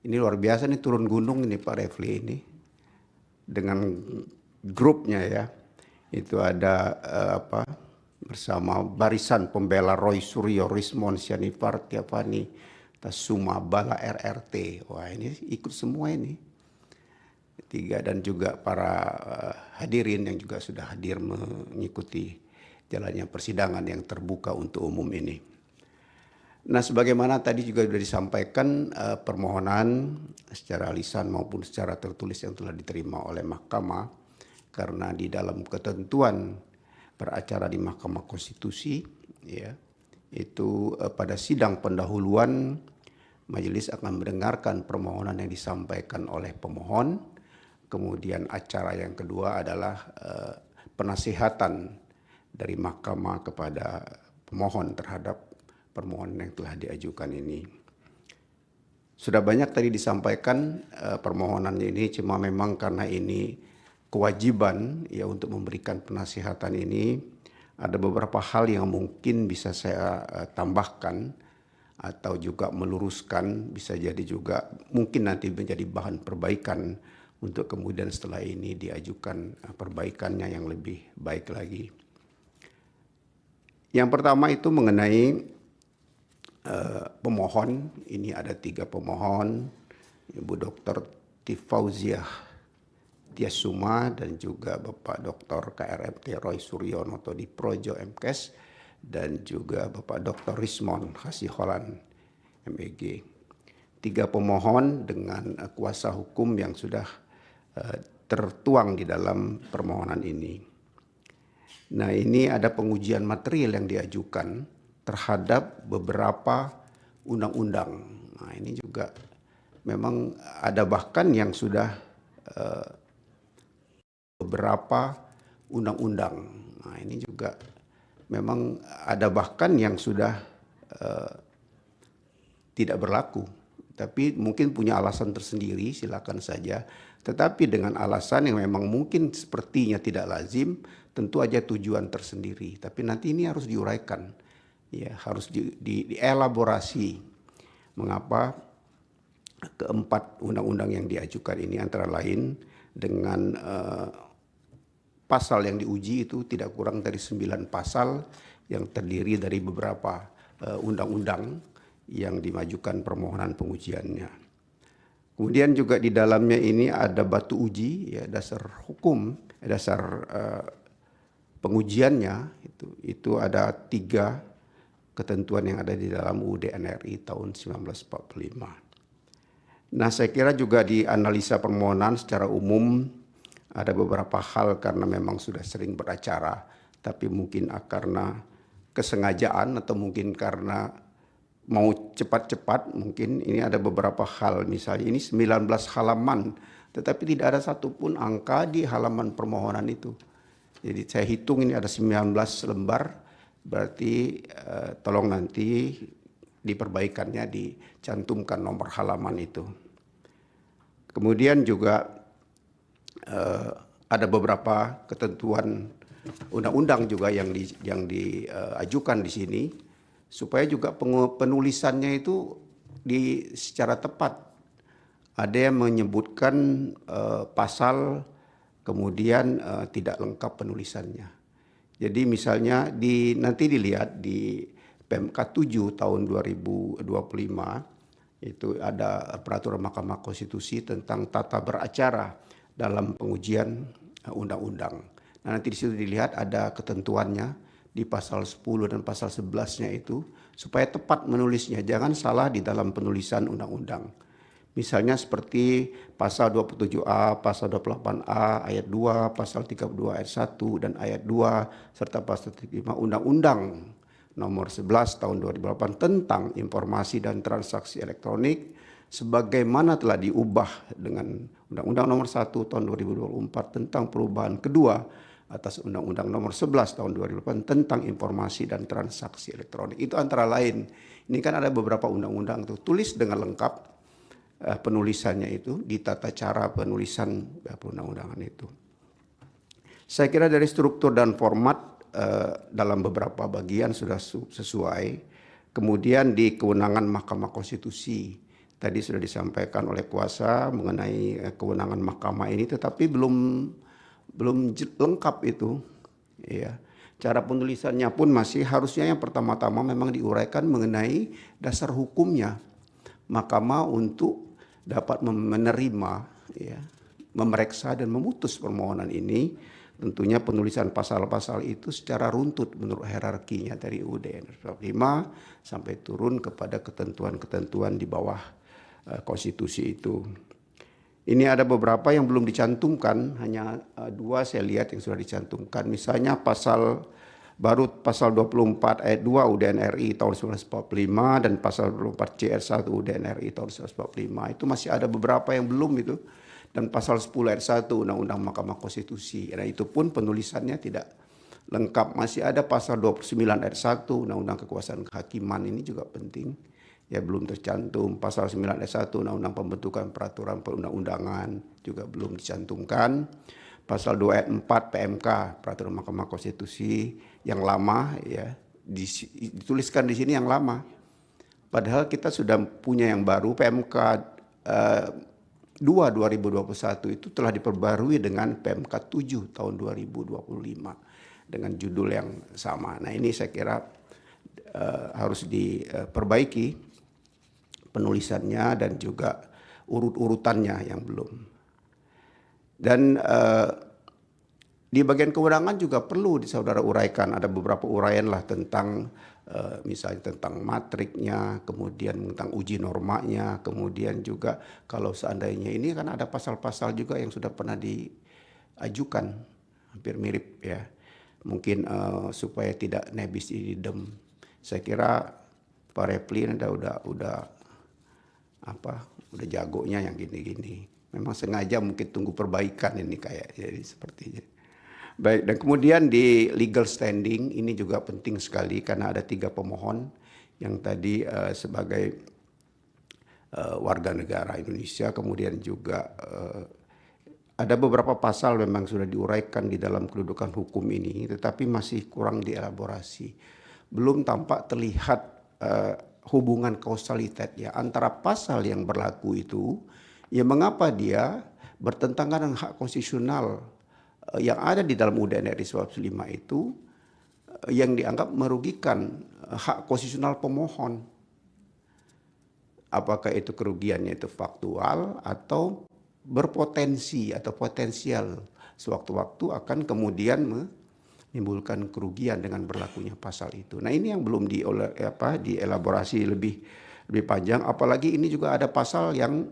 ini luar biasa nih, turun gunung ini Pak Refli ini, dengan grupnya ya, itu ada bersama Barisan Pembela Roy Suryo, Rismon, Sianifar, Tiapani, Tasuma, Bala, RRT, wah ini ikut semua ini. Dan juga para hadirin yang juga sudah hadir mengikuti jalannya persidangan yang terbuka untuk umum ini. Nah, sebagaimana tadi juga sudah disampaikan, permohonan secara lisan maupun secara tertulis yang telah diterima oleh Mahkamah karena di dalam ketentuan beracara di Mahkamah Konstitusi, ya, itu pada sidang pendahuluan majelis akan mendengarkan permohonan yang disampaikan oleh pemohon. Kemudian acara yang kedua adalah penasihatan dari mahkamah kepada pemohon terhadap permohonan yang telah diajukan ini. Sudah banyak tadi disampaikan permohonan ini, cuma memang karena ini kewajiban ya untuk memberikan penasihatan ini, ada beberapa hal yang mungkin bisa saya tambahkan atau juga meluruskan, bisa jadi juga mungkin nanti menjadi bahan perbaikan untuk kemudian setelah ini diajukan perbaikannya yang lebih baik lagi. Yang pertama itu mengenai pemohon. Ini ada 3 pemohon, Ibu Dr. Tifauziah Tiasuma dan juga Bapak Dr. KRMT Roy Suryono atau di Projo MKes, dan juga Bapak Dr. Rismon Hasiholan MEG. 3 pemohon dengan kuasa hukum yang sudah tertuang di dalam permohonan ini. Nah, ini ada pengujian material yang diajukan terhadap beberapa undang-undang. Nah, ini juga memang ada bahkan yang sudah beberapa undang-undang. Nah, ini juga memang ada bahkan yang sudah tidak berlaku, tapi mungkin punya alasan tersendiri, silakan saja. Tetapi dengan alasan yang memang mungkin sepertinya tidak lazim, tentu aja tujuan tersendiri. Tapi nanti ini harus diuraikan, ya harus dielaborasi mengapa keempat undang-undang yang diajukan ini antara lain dengan pasal yang diuji itu tidak kurang dari 9 pasal yang terdiri dari beberapa undang-undang yang dimajukan permohonan pengujiannya. Kemudian juga di dalamnya ini ada batu uji, ya dasar hukum, dasar pengujiannya itu ada 3 ketentuan yang ada di dalam UUD NRI tahun 1945. Nah, saya kira juga di analisa permohonan secara umum ada beberapa hal karena memang sudah sering beracara, tapi mungkin karena kesengajaan atau mungkin karena mau cepat-cepat, mungkin ini ada beberapa hal. Misalnya ini 19 halaman, tetapi tidak ada satupun angka di halaman permohonan itu. Jadi saya hitung ini ada 19 lembar, berarti tolong nanti diperbaikannya, dicantumkan nomor halaman itu. Kemudian juga ada beberapa ketentuan undang-undang juga yang diajukan di sini supaya juga penulisannya itu secara tepat. Ada yang menyebutkan pasal kemudian tidak lengkap penulisannya. Jadi misalnya nanti dilihat di PMK 7 tahun 2025 itu ada peraturan Mahkamah Konstitusi tentang tata beracara dalam pengujian undang-undang. Nah, nanti di situ dilihat ada ketentuannya di pasal 10 dan pasal 11-nya itu supaya tepat menulisnya, jangan salah di dalam penulisan undang-undang. Misalnya seperti pasal 27A, pasal 28A ayat 2, pasal 32 ayat 1 dan ayat 2 serta pasal 35 Undang-Undang nomor 11 tahun 2008 tentang informasi dan transaksi elektronik sebagaimana telah diubah dengan Undang-Undang nomor 1 tahun 2024 tentang perubahan kedua atas Undang-Undang nomor 11 tahun 2008 tentang informasi dan transaksi elektronik. Itu antara lain. Ini kan ada beberapa undang-undang tuh, tulis dengan lengkap penulisannya itu di tata cara penulisan perundang-undangan itu. Saya kira dari struktur dan format dalam beberapa bagian sudah sesuai. Kemudian di kewenangan Mahkamah Konstitusi tadi sudah disampaikan oleh kuasa mengenai kewenangan mahkamah ini, tetapi belum lengkap itu. Ya, cara penulisannya pun masih harusnya yang pertama-tama memang diuraikan mengenai dasar hukumnya mahkamah untuk dapat menerima, ya, memeriksa dan memutus permohonan ini. Tentunya penulisan pasal-pasal itu secara runtut menurut hierarkinya dari UUD 45 sampai turun kepada ketentuan-ketentuan di bawah konstitusi itu. Ini ada beberapa yang belum dicantumkan, hanya dua saya lihat yang sudah dicantumkan. Misalnya pasal 24 ayat 2 UDN RI tahun 1945 dan pasal 24 CR1 UDN RI tahun 1945. Itu masih ada beberapa yang belum itu. Dan pasal 10 ayat 1 Undang-Undang Mahkamah Konstitusi. Dan itu pun penulisannya tidak lengkap. Masih ada pasal 29 ayat 1 Undang-Undang Kekuasaan Kehakiman, ini juga penting. Ya belum tercantum. Pasal 9 ayat 1 Undang-Undang Pembentukan Peraturan Perundang-undangan juga belum dicantumkan. Pasal 2 ayat 4 PMK Peraturan Mahkamah Konstitusi yang lama ya dituliskan di sini yang lama. Padahal kita sudah punya yang baru PMK 2 2021 itu telah diperbarui dengan PMK 7 tahun 2025 dengan judul yang sama. Nah ini saya kira harus diperbaiki penulisannya dan juga urut-urutannya yang belum. Dan di bagian kewenangan juga perlu saudara uraikan, ada beberapa uraian lah tentang misalnya tentang matriknya, kemudian tentang uji normanya, kemudian juga kalau seandainya ini kan ada pasal-pasal juga yang sudah pernah diajukan, hampir mirip ya, mungkin supaya tidak nebis idem. Saya kira Pak Refli udah jagonya yang gini-gini. Memang sengaja mungkin tunggu perbaikan ini kayak jadi sepertinya. Baik, dan kemudian di legal standing ini juga penting sekali karena ada 3 pemohon yang tadi sebagai warga negara Indonesia, kemudian juga ada beberapa pasal memang sudah diuraikan di dalam kedudukan hukum ini, tetapi masih kurang dielaborasi. Belum tampak terlihat hubungan kausalitas ya antara pasal yang berlaku itu, ya mengapa dia bertentangan dengan hak konstitusional yang ada di dalam UUD RI 145 itu yang dianggap merugikan hak konstitusional pemohon. Apakah itu kerugiannya itu faktual atau berpotensi atau potensial sewaktu-waktu akan kemudian menimbulkan kerugian dengan berlakunya pasal itu. Nah ini yang belum dielaborasi lebih panjang, apalagi ini juga ada pasal yang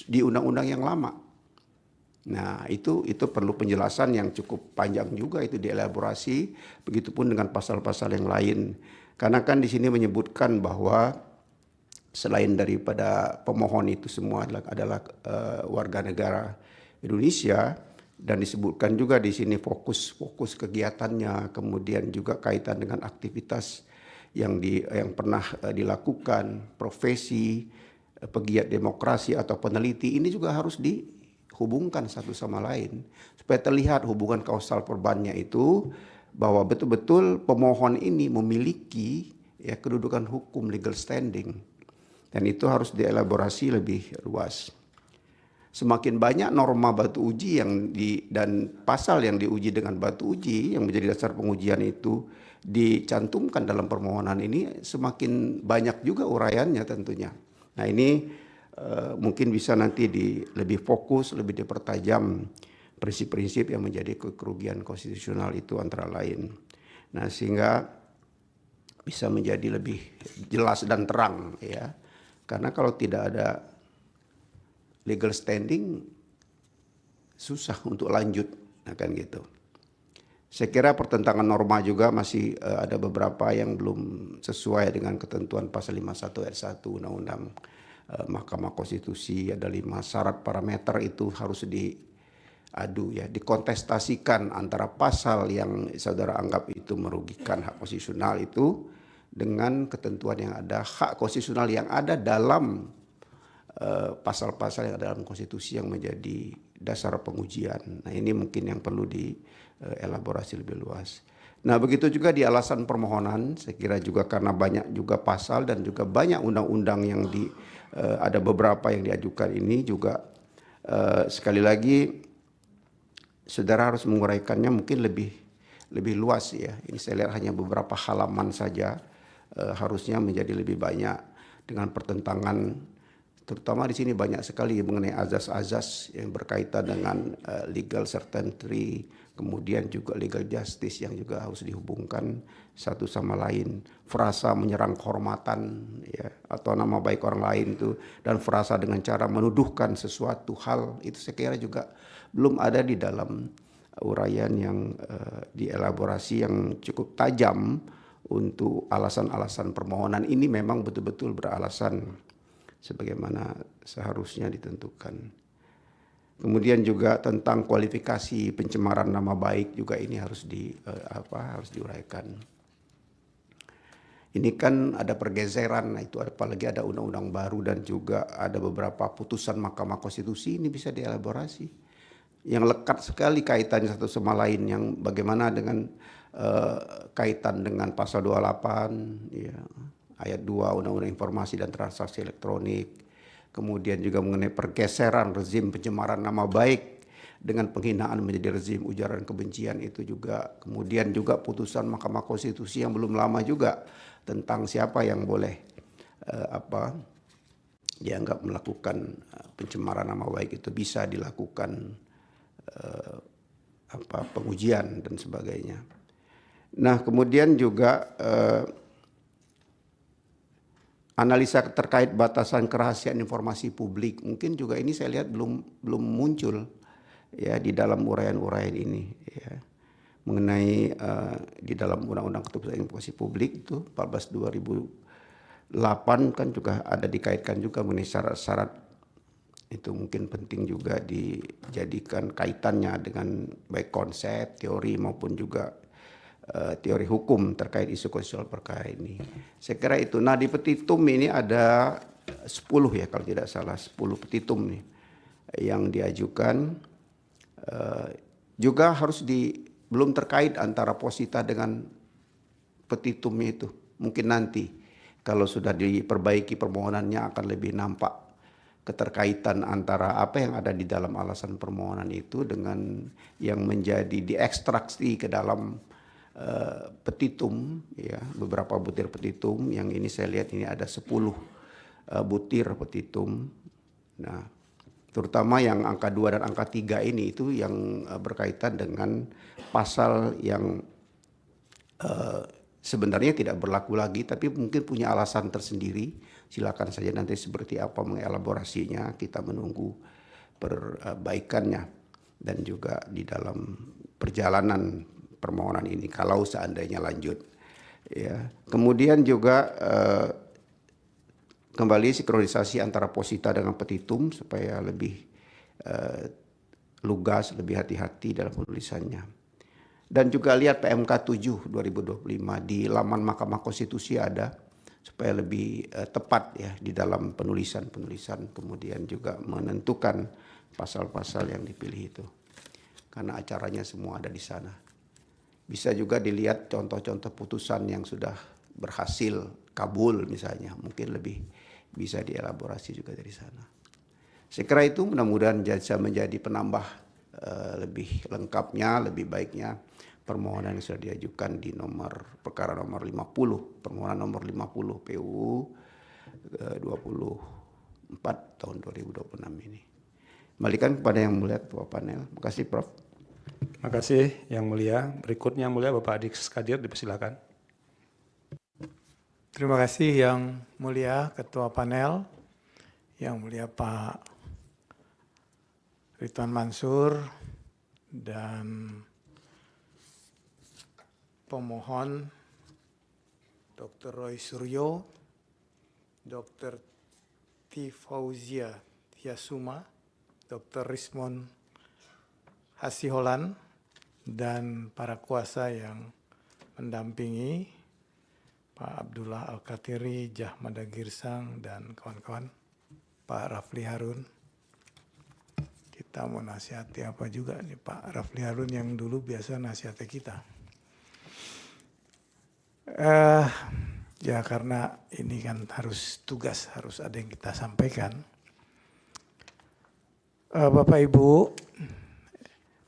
di undang-undang yang lama. Nah itu perlu penjelasan yang cukup panjang juga itu dielaborasi, begitupun dengan pasal-pasal yang lain. Karena kan di sini menyebutkan bahwa selain daripada pemohon itu semua adalah warga negara Indonesia, dan disebutkan juga di sini fokus kegiatannya, kemudian juga kaitan dengan aktivitas yang pernah dilakukan, profesi, pegiat demokrasi atau peneliti, ini juga harus dihubungkan satu sama lain supaya terlihat hubungan kausal perbannya itu bahwa betul-betul pemohon ini memiliki ya kedudukan hukum legal standing, dan itu harus dielaborasi lebih luas. Semakin banyak norma batu uji dan pasal yang diuji dengan batu uji yang menjadi dasar pengujian itu dicantumkan dalam permohonan ini, semakin banyak juga uraiannya tentunya. Nah ini mungkin bisa nanti lebih fokus, lebih dipertajam prinsip-prinsip yang menjadi kerugian konstitusional itu antara lain. Nah sehingga bisa menjadi lebih jelas dan terang ya. Karena kalau tidak ada legal standing susah untuk lanjut, nah kan gitu. Saya kira pertentangan norma juga masih ada beberapa yang belum sesuai dengan ketentuan pasal 51 ayat 1 Undang-Undang Mahkamah Konstitusi. Ada 5 syarat parameter itu harus diadu ya, dikontestasikan antara pasal yang saudara anggap itu merugikan hak konstitusional itu dengan ketentuan yang ada, hak konstitusional yang ada dalam pasal-pasal yang ada dalam konstitusi yang menjadi dasar pengujian. Nah ini mungkin yang perlu dielaborasi lebih luas. Nah begitu juga di alasan permohonan, saya kira juga karena banyak juga pasal dan juga banyak undang-undang yang ada beberapa yang diajukan ini juga sekali lagi saudara harus menguraikannya mungkin lebih luas ya. Ini saya lihat hanya beberapa halaman saja, harusnya menjadi lebih banyak dengan pertentangan Terutama di sini banyak sekali mengenai azas-azas yang berkaitan dengan legal certainty, kemudian juga legal justice yang juga harus dihubungkan satu sama lain. Frasa menyerang kehormatan ya, atau nama baik orang lain itu, dan frasa dengan cara menuduhkan sesuatu hal, itu saya kira juga belum ada di dalam uraian yang dielaborasi yang cukup tajam untuk alasan-alasan permohonan ini memang betul-betul beralasan sebagaimana seharusnya ditentukan. Kemudian juga tentang kualifikasi pencemaran nama baik juga ini harus diuraikan. Ini kan ada pergeseran, itu apalagi ada undang-undang baru dan juga ada beberapa putusan Mahkamah Konstitusi, ini bisa dielaborasi. Yang lekat sekali kaitannya satu sama lain, yang bagaimana dengan kaitan dengan pasal 28 ya, ayat 2 Undang-Undang Informasi dan Transaksi Elektronik, kemudian juga mengenai pergeseran rezim pencemaran nama baik dengan penghinaan menjadi rezim ujaran kebencian itu juga, kemudian juga putusan Mahkamah Konstitusi yang belum lama juga tentang siapa yang boleh dianggap melakukan pencemaran nama baik itu bisa dilakukan pengujian dan sebagainya. Nah, kemudian juga analisa terkait batasan kerahasiaan informasi publik, mungkin juga ini saya lihat belum muncul ya di dalam uraian-uraian ini ya. Mengenai di dalam Undang-Undang Keterbukaan Informasi Publik itu 14/2008 kan juga ada dikaitkan juga mengenai syarat-syarat, itu mungkin penting juga dijadikan kaitannya dengan baik konsep, teori maupun juga teori hukum terkait isu konstitusional perkara ini. Saya kira itu. Nah, di petitum ini ada 10 ya kalau tidak salah, 10 petitum nih yang diajukan. Juga harus belum terkait antara posita dengan petitumnya itu. Mungkin nanti kalau sudah diperbaiki permohonannya akan lebih nampak keterkaitan antara apa yang ada di dalam alasan permohonan itu dengan yang menjadi diekstraksi ke dalam petitum ya, beberapa butir petitum. Yang ini saya lihat ini ada 10 butir petitum. Nah, terutama yang angka 2 dan angka 3 ini itu yang berkaitan dengan pasal yang sebenarnya tidak berlaku lagi tapi mungkin punya alasan tersendiri. Silakan saja nanti seperti apa mengelaborasinya, kita menunggu perbaikannya dan juga di dalam perjalanan permohonan ini kalau seandainya lanjut ya. Kemudian juga kembali sinkronisasi antara posita dengan petitum supaya lebih lugas, lebih hati-hati dalam penulisannya. Dan juga lihat PMK 7 2025 di laman Mahkamah Konstitusi ada supaya lebih tepat ya di dalam penulisan, kemudian juga menentukan pasal-pasal yang dipilih itu. Karena acaranya semua ada di sana. Bisa juga dilihat contoh-contoh putusan yang sudah berhasil kabul misalnya, mungkin lebih bisa dielaborasi juga dari sana. Saya kira itu mudah-mudahan bisa menjadi penambah lebih lengkapnya, lebih baiknya permohonan yang sudah diajukan di perkara nomor 50, permohonan nomor 50 PUU 24 tahun 2026 ini. Kembalikan kepada Yang Mulia Ketua Panel. Terima kasih Prof. Terima kasih Yang Mulia. Berikutnya Yang Mulia Bapak Adik Skadir, dipersilakan. Terima kasih Yang Mulia Ketua Panel, Yang Mulia Pak Ridwan Mansur, dan pemohon Dr. Roy Suryo, Dr. T. Fauzia Tiasuma, Dr. Rismon Hasiholan, dan para kuasa yang mendampingi, Pak Abdullah Al-Katiri, Jahmada Girsang, dan kawan-kawan, Pak Rafli Harun. Kita mau nasihati apa juga nih Pak Rafli Harun yang dulu biasa nasihati kita. Ya karena ini kan harus tugas, harus ada yang kita sampaikan. Bapak Ibu,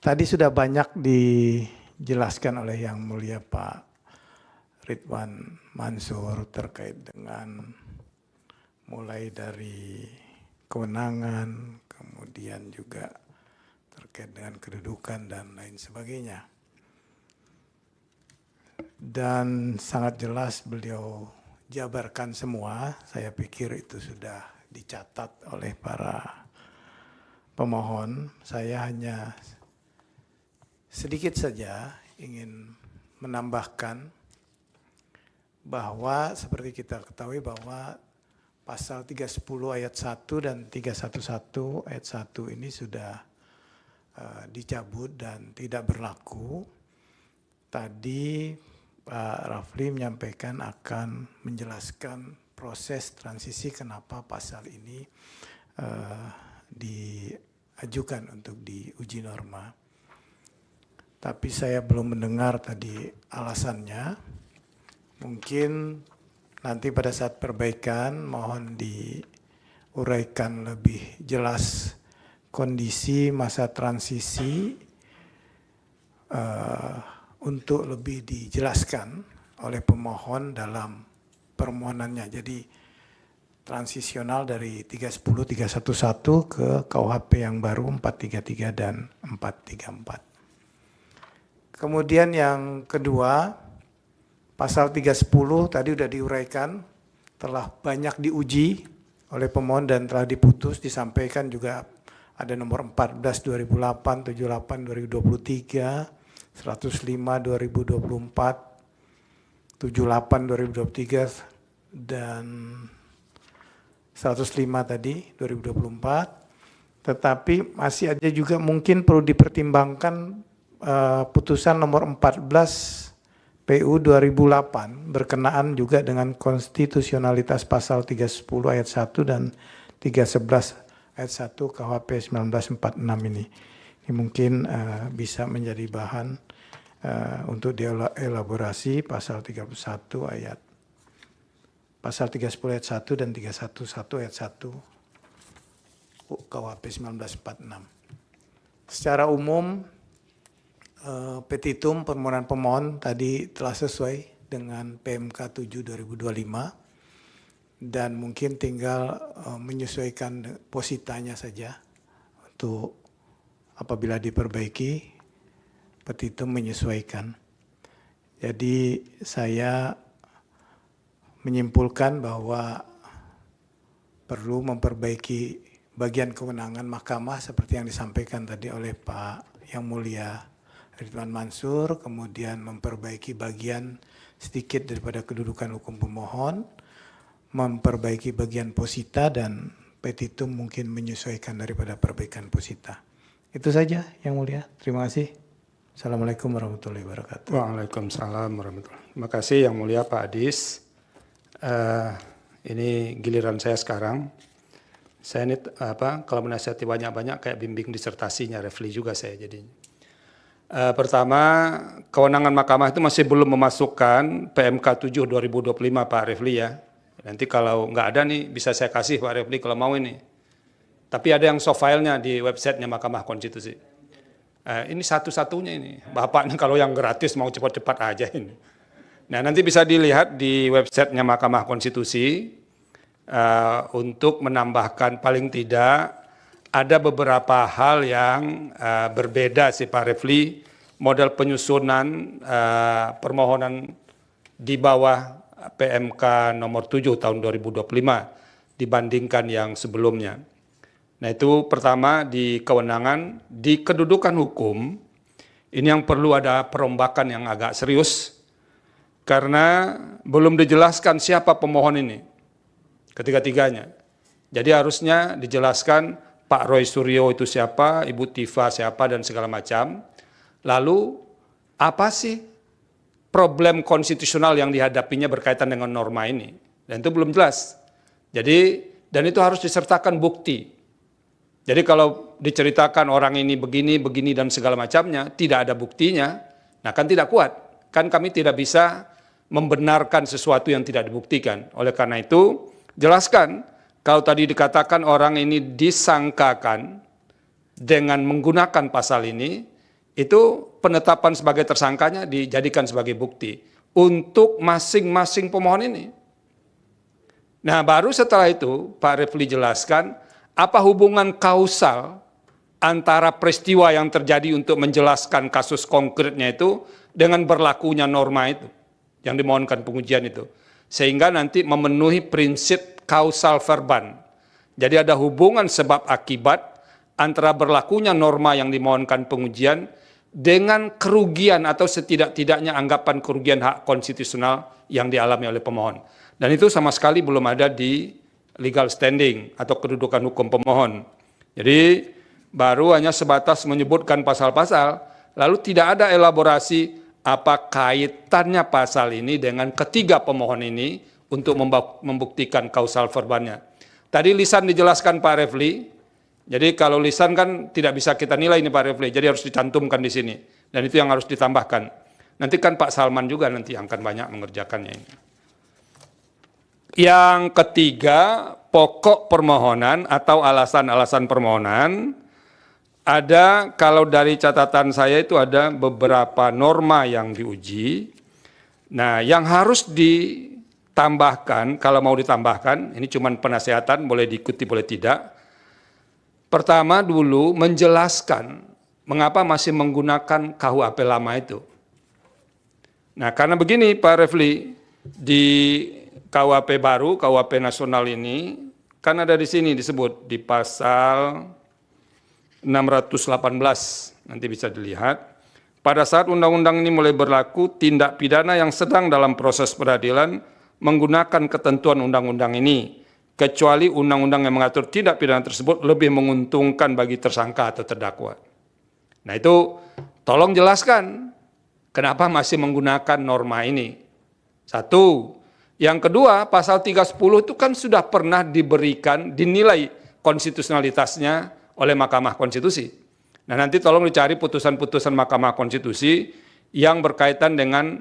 tadi sudah banyak dijelaskan oleh Yang Mulia Pak Ridwan Mansur terkait dengan mulai dari kewenangan, kemudian juga terkait dengan kedudukan dan lain sebagainya. Dan sangat jelas beliau jabarkan semua, saya pikir itu sudah dicatat oleh para pemohon. Saya hanya sedikit saja ingin menambahkan bahwa seperti kita ketahui bahwa pasal 310 ayat 1 dan 311 ayat 1 ini sudah dicabut dan tidak berlaku. Tadi Pak Rafli menyampaikan akan menjelaskan proses transisi kenapa pasal ini diajukan untuk diuji norma. Tapi saya belum mendengar tadi alasannya. Mungkin nanti pada saat perbaikan mohon diuraikan lebih jelas kondisi masa transisi untuk lebih dijelaskan oleh pemohon dalam permohonannya. Jadi transisional dari 310, 311 ke KUHP yang baru 433 dan 434. Kemudian yang kedua, pasal 310 tadi sudah diuraikan, telah banyak diuji oleh pemohon dan telah diputus, disampaikan juga ada nomor 14 2008, 78 2023, 105 2024, 78 2023 dan 105 tadi 2024. Tetapi masih ada juga mungkin perlu dipertimbangkan putusan nomor 14 PU 2008 berkenaan juga dengan konstitusionalitas pasal 310 ayat 1 dan 311 ayat 1 KUHP 1946 ini. Ini mungkin bisa menjadi bahan untuk dielaborasi pasal 31 ayat pasal 310 ayat 1 dan 311 ayat 1 KUHP 1946. Secara umum petitum permohonan pemohon tadi telah sesuai dengan PMK 7 2025 dan mungkin tinggal menyesuaikan positanya saja untuk apabila diperbaiki petitum menyesuaikan. Jadi saya menyimpulkan bahwa perlu memperbaiki bagian kewenangan mahkamah seperti yang disampaikan tadi oleh Pak Yang Mulia Ridwan Mansur, kemudian memperbaiki bagian sedikit daripada kedudukan hukum pemohon, memperbaiki bagian posita dan petitum mungkin menyesuaikan daripada perbaikan posita. Itu saja Yang Mulia, terima kasih. Assalamualaikum warahmatullahi wabarakatuh. Waalaikumsalam warahmatullahi wabarakatuh. Terima kasih Yang Mulia Pak Adis. Ini giliran saya sekarang. Saya ini kalau menasihati banyak-banyak kayak bimbing disertasinya Refli juga saya jadinya. Pertama, kewenangan mahkamah itu masih belum memasukkan PMK 7 2025 Pak Refli ya. Nanti kalau nggak ada nih bisa saya kasih Pak Refli kalau mau ini. Tapi ada yang soft filenya di websitenya Mahkamah Konstitusi. Ini satu-satunya ini. Bapaknya kalau yang gratis mau cepat-cepat aja ini. Nah nanti bisa dilihat di websitenya Mahkamah Konstitusi untuk menambahkan paling tidak ada beberapa hal yang berbeda sih Pak Refli, model penyusunan permohonan di bawah PMK nomor 7 tahun 2025 dibandingkan yang sebelumnya. Nah itu pertama di kewenangan, di kedudukan hukum, ini yang perlu ada perombakan yang agak serius, karena belum dijelaskan siapa pemohon ini, ketiga-tiganya. Jadi harusnya dijelaskan Pak Roy Suryo itu siapa, Ibu Tifa siapa, dan segala macam. Lalu apa sih problem konstitusional yang dihadapinya berkaitan dengan norma ini? Dan itu belum jelas. Jadi, dan itu harus disertakan bukti. Jadi kalau diceritakan orang ini begini, begini, dan segala macamnya, tidak ada buktinya, nah kan tidak kuat. Kan kami tidak bisa membenarkan sesuatu yang tidak dibuktikan. Oleh karena itu, jelaskan. Kalau tadi dikatakan orang ini disangkakan dengan menggunakan pasal ini, itu penetapan sebagai tersangkanya dijadikan sebagai bukti untuk masing-masing pemohon ini. Nah baru setelah itu Pak Refli jelaskan apa hubungan kausal antara peristiwa yang terjadi untuk menjelaskan kasus konkretnya itu dengan berlakunya norma itu yang dimohonkan pengujian itu. Sehingga nanti memenuhi prinsip kausal verban. Jadi ada hubungan sebab akibat antara berlakunya norma yang dimohonkan pengujian dengan kerugian atau setidak-tidaknya anggapan kerugian hak konstitusional yang dialami oleh pemohon. Dan itu sama sekali belum ada di legal standing atau kedudukan hukum pemohon. Jadi baru hanya sebatas menyebutkan pasal-pasal, lalu tidak ada elaborasi apa kaitannya pasal ini dengan ketiga pemohon ini untuk membuktikan kausal verbannya. Tadi lisan dijelaskan Pak Refli, jadi kalau lisan kan tidak bisa kita nilai ini Pak Refli, jadi harus dicantumkan di sini. Dan itu yang harus ditambahkan. Nanti kan Pak Salman juga nanti akan banyak mengerjakannya ini. Yang ketiga, pokok permohonan atau alasan-alasan permohonan. Ada, kalau dari catatan saya itu ada beberapa norma yang diuji. Nah, yang harus ditambahkan, kalau mau ditambahkan, ini cuma penasehatan, boleh diikuti, boleh tidak. Pertama dulu menjelaskan mengapa masih menggunakan KUHP lama itu. Nah, karena begini Pak Refli, di KUHP baru, KUHP nasional ini, kan ada di sini disebut di pasal 618, nanti bisa dilihat. Pada saat undang-undang ini mulai berlaku, tindak pidana yang sedang dalam proses peradilan menggunakan ketentuan undang-undang ini, kecuali undang-undang yang mengatur tindak pidana tersebut lebih menguntungkan bagi tersangka atau terdakwa. Nah itu tolong jelaskan kenapa masih menggunakan norma ini. Satu. Yang kedua, pasal 310 itu kan sudah pernah diberikan, dinilai konstitusionalitasnya oleh Mahkamah Konstitusi. Nah nanti tolong dicari putusan-putusan Mahkamah Konstitusi yang berkaitan dengan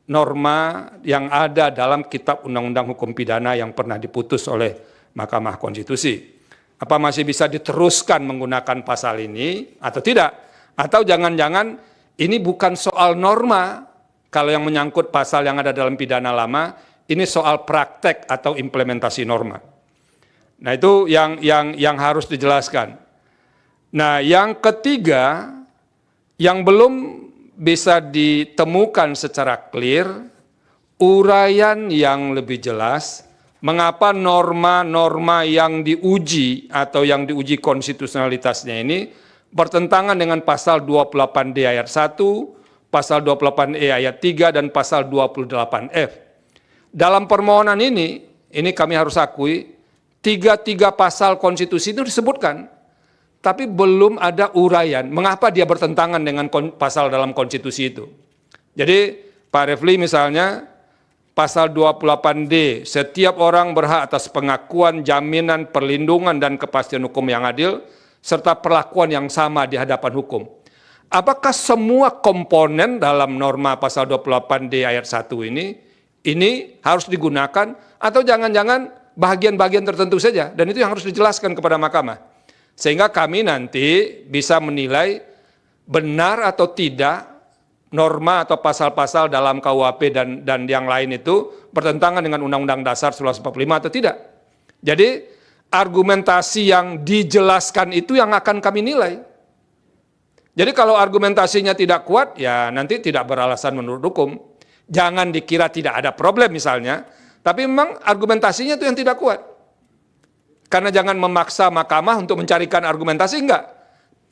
norma yang ada dalam Kitab Undang-Undang Hukum Pidana yang pernah diputus oleh Mahkamah Konstitusi. Apa masih bisa diteruskan menggunakan pasal ini atau tidak? Atau jangan-jangan ini bukan soal norma, kalau yang menyangkut pasal yang ada dalam pidana lama, ini soal praktek atau implementasi norma. Nah itu yang harus dijelaskan. Nah yang ketiga, yang belum bisa ditemukan secara clear, uraian yang lebih jelas, mengapa norma-norma yang diuji atau yang diuji konstitusionalitasnya ini bertentangan dengan pasal 28D ayat 1, pasal 28E ayat 3, dan pasal 28F. Dalam permohonan ini kami harus akui, tiga pasal konstitusi itu disebutkan, tapi belum ada uraian mengapa dia bertentangan dengan pasal dalam konstitusi itu. Jadi Pak Refli misalnya, pasal 28D, setiap orang berhak atas pengakuan, jaminan, perlindungan, dan kepastian hukum yang adil, serta perlakuan yang sama di hadapan hukum. Apakah semua komponen dalam norma pasal 28D ayat 1 ini harus digunakan, atau jangan-jangan bagian-bagian tertentu saja, dan itu yang harus dijelaskan kepada mahkamah. Sehingga kami nanti bisa menilai benar atau tidak norma atau pasal-pasal dalam KUHP dan yang lain itu bertentangan dengan Undang-Undang Dasar 1945 atau tidak. Jadi argumentasi yang dijelaskan itu yang akan kami nilai. Jadi kalau argumentasinya tidak kuat, ya nanti tidak beralasan menurut hukum. Jangan dikira tidak ada problem misalnya, tapi memang argumentasinya itu yang tidak kuat. Karena jangan memaksa mahkamah untuk mencarikan argumentasi, enggak.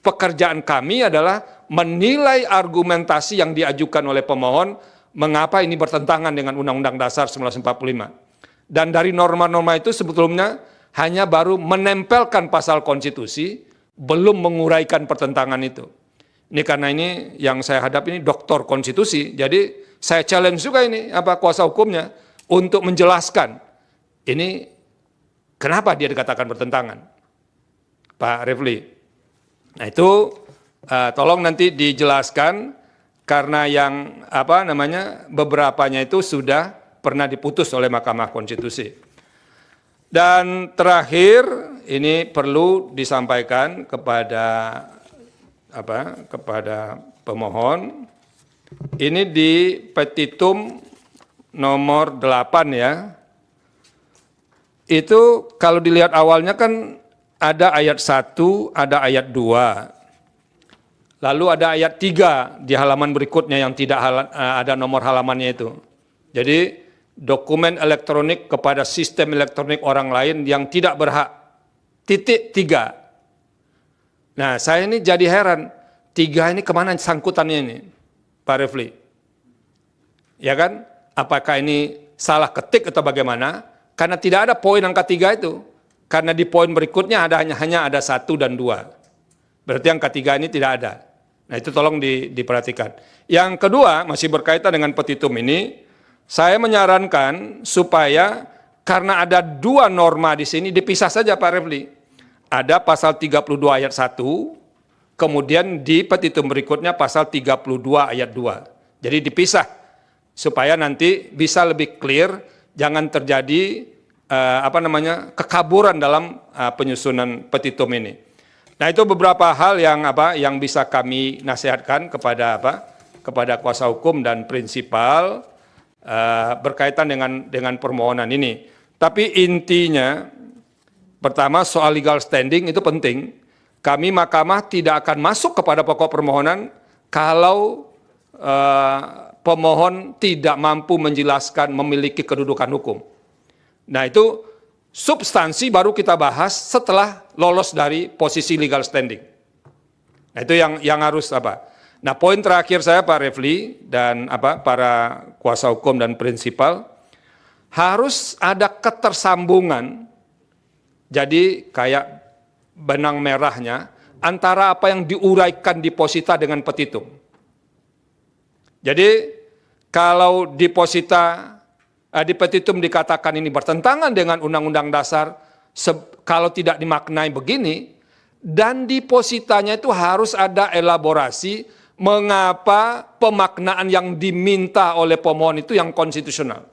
Pekerjaan kami adalah menilai argumentasi yang diajukan oleh pemohon, mengapa ini bertentangan dengan Undang-Undang Dasar 1945. Dan dari norma-norma itu sebetulnya hanya baru menempelkan pasal konstitusi, belum menguraikan pertentangan itu. Ini karena ini yang saya hadapi ini doktor konstitusi, jadi saya challenge juga ini kuasa hukumnya untuk menjelaskan ini kenapa dia dikatakan bertentangan, Pak Refli. Nah itu tolong nanti dijelaskan karena yang beberapanya itu sudah pernah diputus oleh Mahkamah Konstitusi. Dan terakhir ini perlu disampaikan kepada pemohon. Ini di petitum nomor 8 ya. Itu kalau dilihat awalnya kan ada ayat 1, ada ayat 2. Lalu ada ayat 3 di halaman berikutnya yang tidak ada nomor halamannya itu. Jadi dokumen elektronik kepada sistem elektronik orang lain yang tidak berhak. Titik 3. Nah, saya ini jadi heran. 3 ini kemana sangkutannya ini, Pak Refli? Ya kan? Apakah ini salah ketik atau bagaimana? Karena tidak ada poin angka 3 itu. Karena di poin berikutnya hanya ada 1 dan 2. Berarti angka 3 ini tidak ada. Nah, itu tolong diperhatikan. Yang kedua, masih berkaitan dengan petitum ini, saya menyarankan supaya karena ada 2 norma di sini dipisah saja Pak Refli. Ada pasal 32 ayat 1, kemudian di petitum berikutnya pasal 32 ayat 2. Jadi dipisah supaya nanti bisa lebih clear, jangan terjadi kekaburan dalam penyusunan petitum ini. Nah, itu beberapa hal yang bisa kami nasihatkan kepada kuasa hukum dan prinsipal berkaitan dengan permohonan ini. Tapi intinya, pertama soal legal standing itu penting. Kami mahkamah tidak akan masuk kepada pokok permohonan kalau pemohon tidak mampu menjelaskan memiliki kedudukan hukum. Nah, itu substansi baru kita bahas setelah lolos dari posisi legal standing. Nah, itu yang harus Nah, poin terakhir saya Pak Refli dan para kuasa hukum dan prinsipal, harus ada ketersambungan. Jadi kayak benang merahnya antara apa yang diuraikan di posita dengan petitum. Jadi kalau di petitum dikatakan ini bertentangan dengan Undang-Undang Dasar, kalau tidak dimaknai begini, dan di positanya itu harus ada elaborasi mengapa pemaknaan yang diminta oleh pemohon itu yang konstitusional.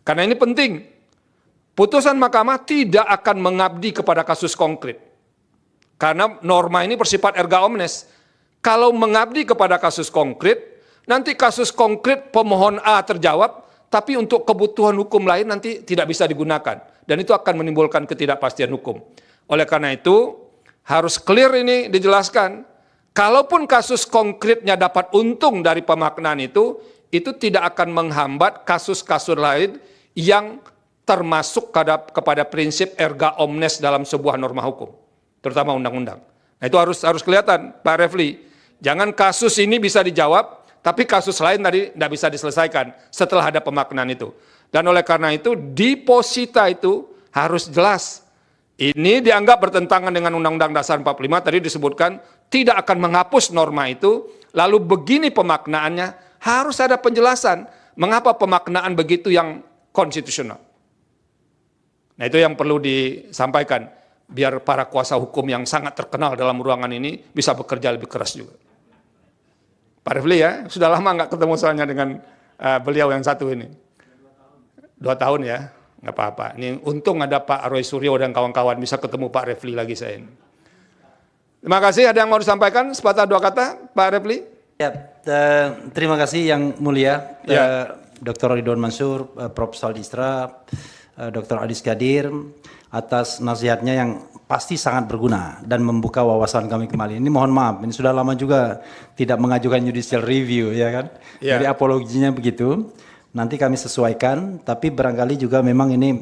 Karena ini penting. Putusan mahkamah tidak akan mengabdi kepada kasus konkret. Karena norma ini bersifat erga omnes. Kalau mengabdi kepada kasus konkret, nanti kasus konkret pemohon A terjawab, tapi untuk kebutuhan hukum lain nanti tidak bisa digunakan. Dan itu akan menimbulkan ketidakpastian hukum. Oleh karena itu, harus clear ini dijelaskan. Kalaupun kasus konkretnya dapat untung dari pemaknaan itu tidak akan menghambat kasus-kasus lain yang termasuk kepada prinsip erga omnes dalam sebuah norma hukum, terutama undang-undang. Nah, itu harus kelihatan, Pak Refli. Jangan kasus ini bisa dijawab, tapi kasus lain tadi tidak bisa diselesaikan setelah ada pemaknaan itu. Dan oleh karena itu, di posita itu harus jelas. Ini dianggap bertentangan dengan Undang-Undang Dasar 45, tadi disebutkan, tidak akan menghapus norma itu, lalu begini pemaknaannya, harus ada penjelasan mengapa pemaknaan begitu yang konstitusional. Nah, itu yang perlu disampaikan, biar para kuasa hukum yang sangat terkenal dalam ruangan ini bisa bekerja lebih keras juga. Pak Refli ya, sudah lama nggak ketemu soalnya dengan beliau yang satu ini. 2 tahun ya, nggak apa-apa. Ini untung ada Pak Roy Suryo dan kawan-kawan, bisa ketemu Pak Refli lagi saya ini. Terima kasih, ada yang mau disampaikan, sepatah 2 kata, Pak Refli? Ya, terima kasih yang mulia, Dr. Ridwan Mansur, Prof. Saldistra, Dr. Adis Kadir, atas nasihatnya yang pasti sangat berguna dan membuka wawasan kami kembali. Ini mohon maaf, ini sudah lama juga tidak mengajukan judicial review, ya kan? Jadi apologinya begitu. Nanti kami sesuaikan, tapi barangkali juga memang ini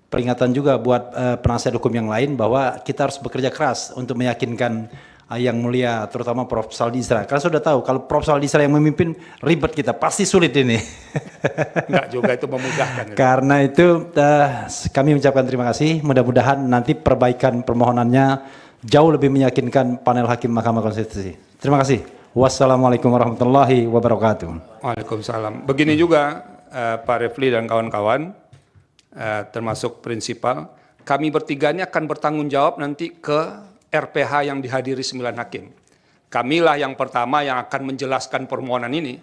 peringatan juga buat penasihat hukum yang lain bahwa kita harus bekerja keras untuk meyakinkan yang mulia, terutama Prof. Saldistra. Karena sudah tahu kalau Prof. Saldistra yang memimpin ribet kita, pasti sulit ini. Enggak juga itu memudahkan. Karena itu kami mengucapkan terima kasih. Mudah-mudahan nanti perbaikan permohonannya jauh lebih meyakinkan panel hakim Mahkamah Konstitusi. Terima kasih. Wassalamualaikum warahmatullahi wabarakatuh. Waalaikumsalam. Begini juga Pak Refli dan kawan-kawan, termasuk prinsipal, kami bertiga ini akan bertanggung jawab nanti ke RPH yang dihadiri 9 hakim. Kamilah yang pertama yang akan menjelaskan permohonan ini,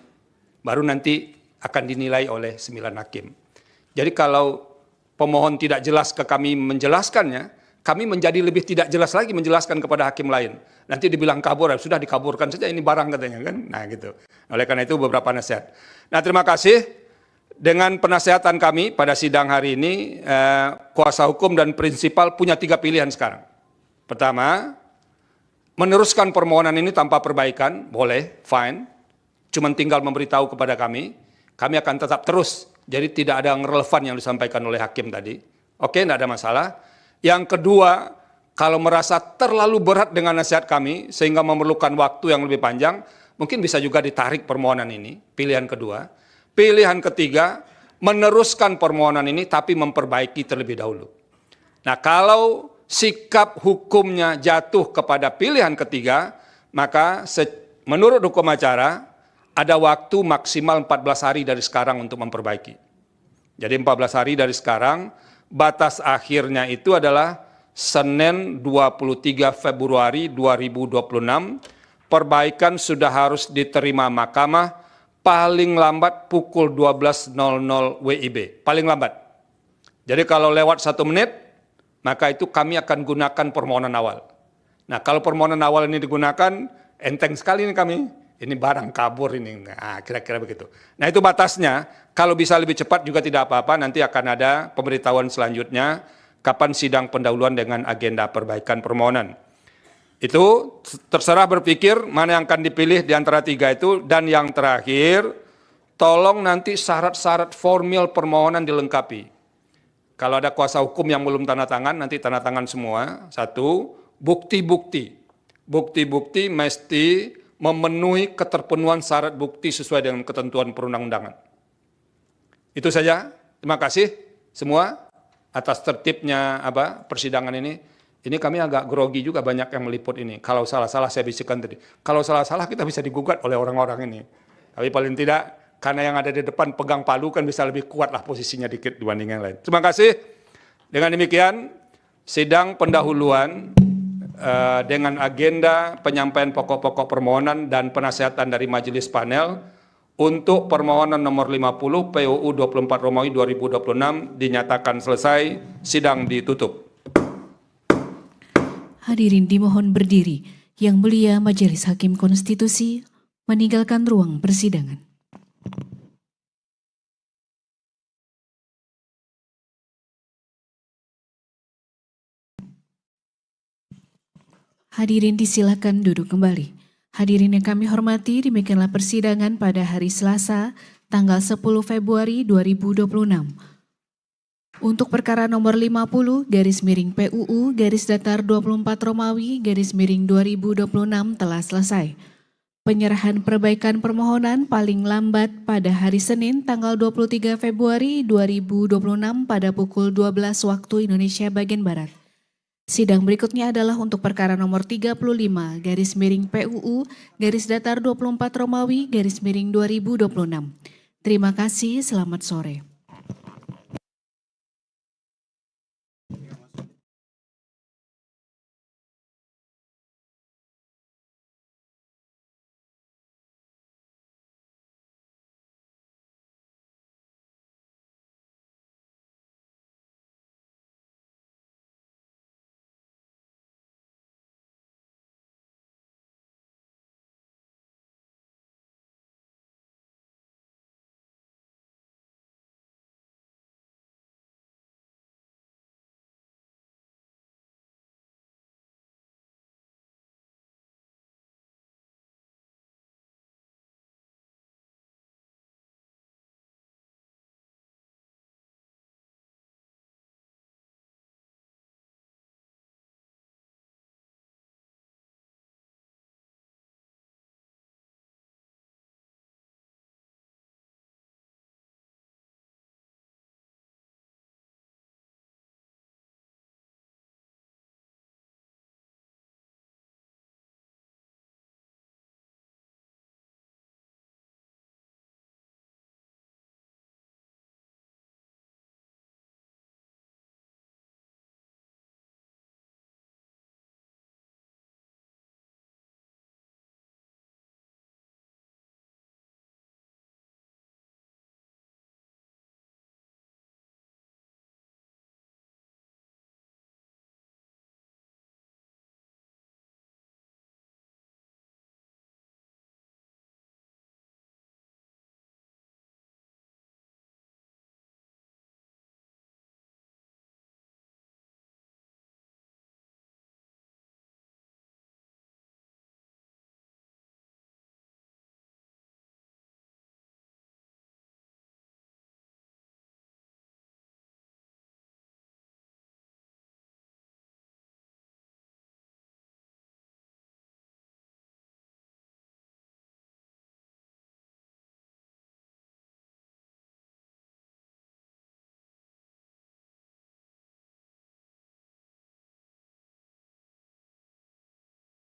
baru nanti akan dinilai oleh 9 hakim. Jadi kalau pemohon tidak jelas ke kami menjelaskannya, kami menjadi lebih tidak jelas lagi menjelaskan kepada hakim lain. Nanti dibilang kabur, sudah dikaburkan saja ini barang katanya kan. Nah gitu. Oleh karena itu beberapa nasihat. Nah terima kasih. Dengan penasehatan kami pada sidang hari ini, kuasa hukum dan prinsipal punya 3 pilihan sekarang. Pertama, meneruskan permohonan ini tanpa perbaikan, boleh, fine. Cuman tinggal memberitahu kepada kami akan tetap terus. Jadi tidak ada yang relevan yang disampaikan oleh hakim tadi. Oke, tidak ada masalah. Yang kedua, kalau merasa terlalu berat dengan nasihat kami, sehingga memerlukan waktu yang lebih panjang, mungkin bisa juga ditarik permohonan ini, pilihan kedua. Pilihan ketiga, meneruskan permohonan ini tapi memperbaiki terlebih dahulu. Nah, kalau sikap hukumnya jatuh kepada pilihan ketiga, maka menurut hukum acara, ada waktu maksimal 14 hari dari sekarang untuk memperbaiki. Jadi 14 hari dari sekarang, batas akhirnya itu adalah Senin 23 Februari 2026, perbaikan sudah harus diterima mahkamah paling lambat pukul 12.00 WIB, paling lambat. Jadi kalau lewat 1 menit, maka itu kami akan gunakan permohonan awal. Nah, kalau permohonan awal ini digunakan, enteng sekali ini kami, ini barang kabur ini, nah, kira-kira begitu. Nah, itu batasnya, kalau bisa lebih cepat juga tidak apa-apa, nanti akan ada pemberitahuan selanjutnya, kapan sidang pendahuluan dengan agenda perbaikan permohonan. Itu terserah berpikir mana yang akan dipilih di antara 3 itu. Dan yang terakhir, tolong nanti syarat-syarat formil permohonan dilengkapi. Kalau ada kuasa hukum yang belum tanda tangan, nanti tanda tangan semua. 1, bukti-bukti. Bukti-bukti mesti memenuhi keterpenuhan syarat bukti sesuai dengan ketentuan perundang-undangan. Itu saja. Terima kasih semua atas tertibnya persidangan ini. Ini kami agak grogi juga banyak yang meliput ini. Kalau salah-salah saya bisikan tadi. Kalau salah-salah kita bisa digugat oleh orang-orang ini. Tapi paling tidak, karena yang ada di depan pegang palu kan bisa lebih kuat lah posisinya dikit dibanding yang lain. Terima kasih. Dengan demikian, sidang pendahuluan dengan agenda penyampaian pokok-pokok permohonan dan penasehatan dari majelis panel untuk permohonan nomor 50 PUU 24 Romawi 2026 dinyatakan selesai, sidang ditutup. Hadirin dimohon berdiri. Yang Mulia Majelis Hakim Konstitusi meninggalkan ruang persidangan. Hadirin disilakan duduk kembali. Hadirin yang kami hormati, demikianlah persidangan pada hari Selasa, tanggal 10 Februari 2026. Untuk perkara nomor 50 /PUU /24 Romawi /2026 telah selesai. Penyerahan perbaikan permohonan paling lambat pada hari Senin tanggal 23 Februari 2026 pada pukul 12 waktu Indonesia bagian Barat. Sidang berikutnya adalah untuk perkara nomor 35 /PUU /24 Romawi /2026. Terima kasih, selamat sore.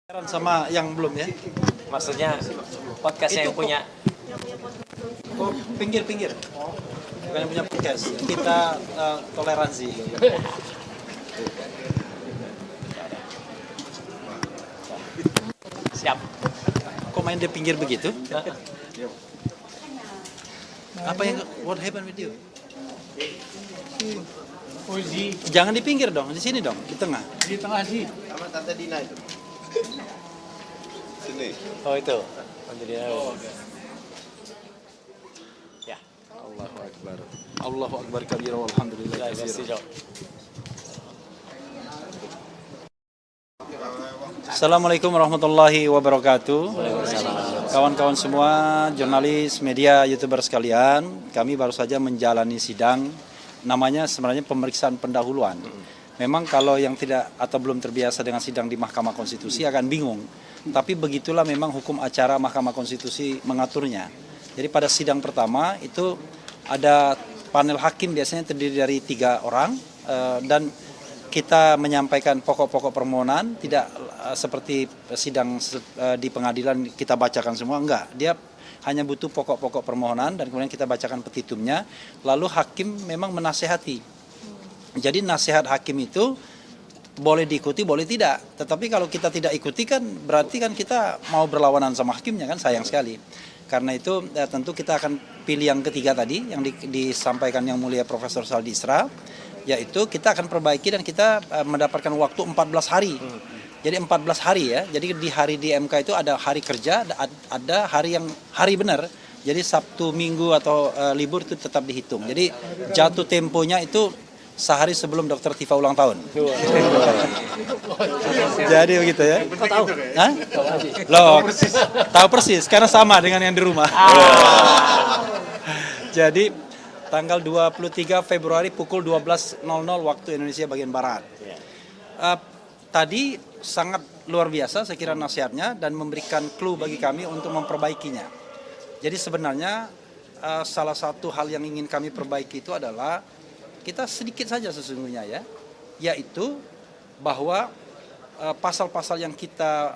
Sama yang belum ya? Maksudnya podcastnya yang punya. Oh, pinggir-pinggir. Bukan yang punya podcast. Kita toleransi. Siap. Kok main di pinggir begitu? Apa yang what happened with you? Jangan di pinggir dong, di sini dong, di tengah. Di tengah sih. Sama Tante Dina itu. Sini. Oh itu. Ya. Allahu Akbar. Allahu Akbar kabira walhamdulillah katsira. Assalamualaikum warahmatullahi wabarakatuh. Kawan-kawan semua, jurnalis, media, YouTuber sekalian, kami baru saja menjalani sidang, namanya sebenarnya pemeriksaan pendahuluan. Memang kalau yang tidak atau belum terbiasa dengan sidang di Mahkamah Konstitusi akan bingung. Tapi begitulah memang hukum acara Mahkamah Konstitusi mengaturnya. Jadi pada sidang pertama itu ada panel hakim biasanya terdiri dari 3 orang dan kita menyampaikan pokok-pokok permohonan, tidak seperti sidang di pengadilan kita bacakan semua, enggak. Dia hanya butuh pokok-pokok permohonan dan kemudian kita bacakan petitumnya, lalu hakim memang menasehati. Jadi nasihat hakim itu boleh diikuti, boleh tidak. Tetapi kalau kita tidak ikuti kan berarti kan kita mau berlawanan sama hakimnya kan, sayang sekali. Karena itu tentu kita akan pilih yang ketiga tadi yang disampaikan yang mulia Profesor Saldi Isra, yaitu kita akan perbaiki dan kita mendapatkan waktu 14 hari. Jadi 14 hari ya. Jadi di hari di MK itu ada hari kerja, ada hari benar. Jadi Sabtu, Minggu atau libur itu tetap dihitung. Jadi jatuh temponya itu sehari sebelum Dr. Tifa ulang tahun. Jadi begitu ya. Kau tahu? Hah? Loh, tahu persis karena sama dengan yang di rumah. Jadi tanggal 23 Februari pukul 12.00 waktu Indonesia bagian Barat. Tadi sangat luar biasa saya kira nasihatnya dan memberikan clue bagi kami untuk memperbaikinya. Jadi sebenarnya salah satu hal yang ingin kami perbaiki itu adalah kita sedikit saja sesungguhnya ya, yaitu bahwa pasal-pasal yang kita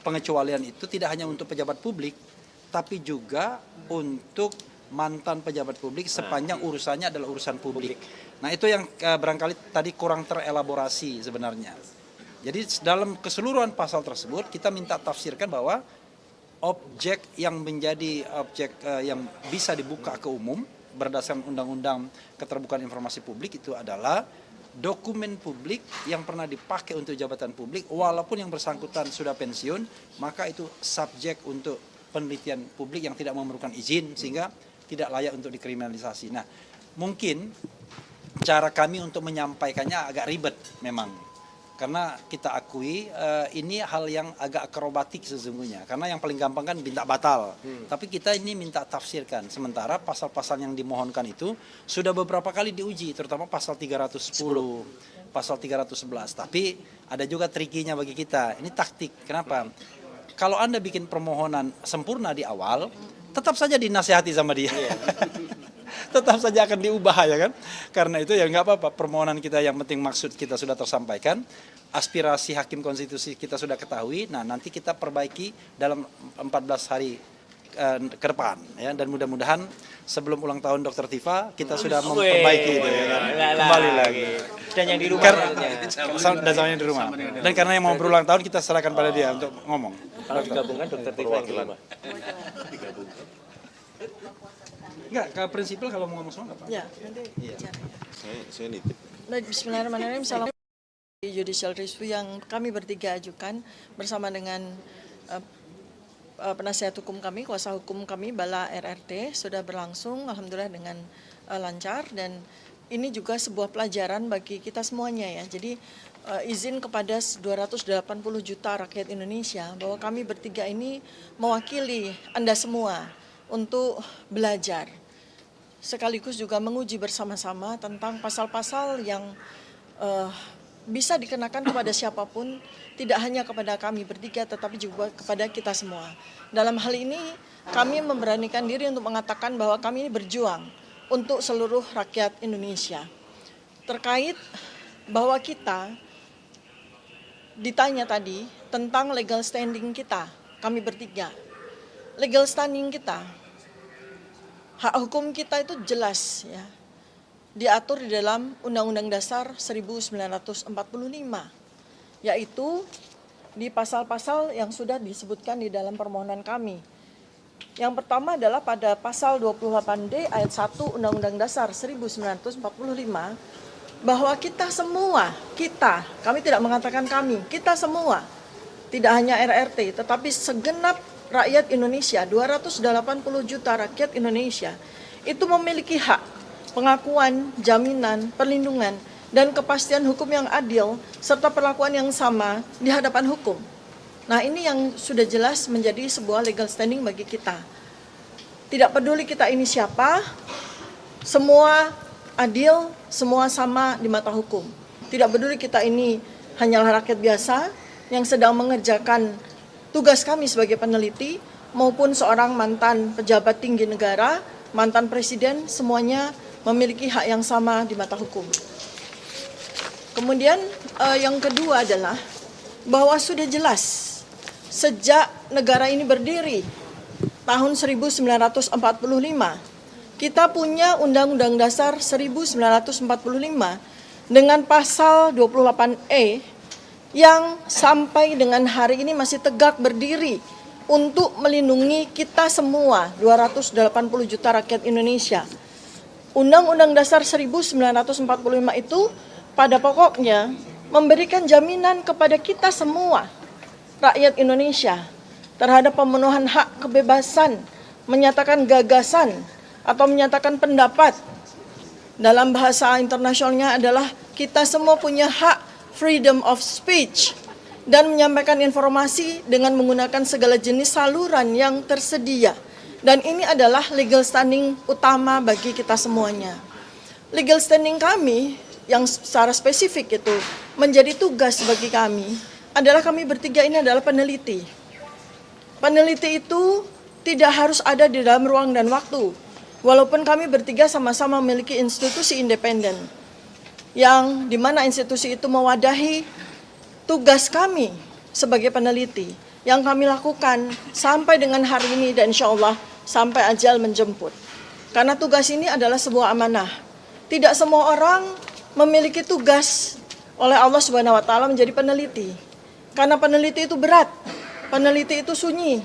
pengecualian itu tidak hanya untuk pejabat publik, tapi juga untuk mantan pejabat publik sepanjang urusannya adalah urusan publik. Nah itu yang barangkali tadi kurang terelaborasi sebenarnya. Jadi dalam keseluruhan pasal tersebut kita minta tafsirkan bahwa objek yang menjadi objek yang bisa dibuka ke umum berdasarkan Undang-Undang Keterbukaan Informasi Publik itu adalah dokumen publik yang pernah dipakai untuk jabatan publik walaupun yang bersangkutan sudah pensiun, maka itu subjek untuk penelitian publik yang tidak memerlukan izin sehingga tidak layak untuk dikriminalisasi. Nah, mungkin cara kami untuk menyampaikannya agak ribet memang. Karena kita akui ini hal yang agak akrobatik sesungguhnya. Karena yang paling gampang kan minta batal. Tapi kita ini minta tafsirkan. Sementara pasal-pasal yang dimohonkan itu sudah beberapa kali diuji. Terutama pasal 310, pasal 311. Tapi ada juga trikinya bagi kita. Ini taktik. Kenapa? Kalau Anda bikin permohonan sempurna di awal, tetap saja dinasihati sama dia. Tetap saja akan diubah ya kan. Karena itu ya nggak apa-apa, permohonan kita yang penting maksud kita sudah tersampaikan, aspirasi hakim konstitusi kita sudah ketahui, nah nanti kita perbaiki dalam 14 hari ke depan ya, dan mudah-mudahan sebelum ulang tahun Dr. Tifa kita sudah memperbaiki itu ya kan. Kembali lagi. Dan yang di rumah. Dan sama yang di rumah. Dan karena yang mau berulang tahun kita serahkan pada dia untuk ngomong. Kalau digabungkan Dr. Tifa yang kelima. Enggak, ke prinsipal kalau mau ngomong semua enggak apa-apa. Ya, nanti bicara. Saya nitip. Baik, bismillahirrahmanirrahim. Salam judicial review yang kami bertiga ajukan bersama dengan penasihat hukum kami, kuasa hukum kami, Bala RRT, sudah berlangsung alhamdulillah dengan lancar, dan ini juga sebuah pelajaran bagi kita semuanya ya. Jadi izin kepada 280 juta rakyat Indonesia bahwa kami bertiga ini mewakili Anda semua untuk belajar. Sekaligus juga menguji bersama-sama tentang pasal-pasal yang bisa dikenakan kepada siapapun, tidak hanya kepada kami bertiga tetapi juga kepada kita semua. Dalam hal ini kami memberanikan diri untuk mengatakan bahwa kami ini berjuang untuk seluruh rakyat Indonesia. Terkait bahwa kita ditanya tadi tentang legal standing kita, kami bertiga. Legal standing kita, hak hukum kita itu jelas ya, diatur di dalam Undang-Undang Dasar 1945, yaitu di pasal-pasal yang sudah disebutkan di dalam permohonan kami. Yang pertama adalah pada pasal 28D ayat 1 Undang-Undang Dasar 1945, bahwa kita semua, kami tidak mengatakan kami, kita semua, tidak hanya RRT, tetapi segenap rakyat Indonesia, 280 juta rakyat Indonesia, itu memiliki hak pengakuan, jaminan, perlindungan, dan kepastian hukum yang adil, serta perlakuan yang sama di hadapan hukum. Nah, ini yang sudah jelas menjadi sebuah legal standing bagi kita. Tidak peduli kita ini siapa, semua adil, semua sama di mata hukum. Tidak peduli kita ini hanyalah rakyat biasa yang sedang mengerjakan tugas kami sebagai peneliti, maupun seorang mantan pejabat tinggi negara, mantan presiden, semuanya memiliki hak yang sama di mata hukum. Kemudian yang kedua adalah bahwa sudah jelas sejak negara ini berdiri tahun 1945, kita punya Undang-Undang Dasar 1945 dengan pasal 28E yang sampai dengan hari ini masih tegak berdiri untuk melindungi kita semua, 280 juta rakyat Indonesia. Undang-Undang Dasar 1945 itu pada pokoknya memberikan jaminan kepada kita semua, rakyat Indonesia, terhadap pemenuhan hak kebebasan, menyatakan gagasan, atau menyatakan pendapat. Dalam bahasa internasionalnya adalah kita semua punya hak freedom of speech dan menyampaikan informasi dengan menggunakan segala jenis saluran yang tersedia. Dan ini adalah legal standing utama bagi kita semuanya. Legal standing kami yang secara spesifik itu menjadi tugas bagi kami adalah kami bertiga ini adalah peneliti. Peneliti itu tidak harus ada di dalam ruang dan waktu. Walaupun kami bertiga sama-sama memiliki institusi independen, yang dimana institusi itu mewadahi tugas kami sebagai peneliti, yang kami lakukan sampai dengan hari ini dan insya Allah sampai ajal menjemput. Karena tugas ini adalah sebuah amanah. Tidak semua orang memiliki tugas oleh Allah Subhanahu wa Ta'ala menjadi peneliti. Karena peneliti itu berat, peneliti itu sunyi,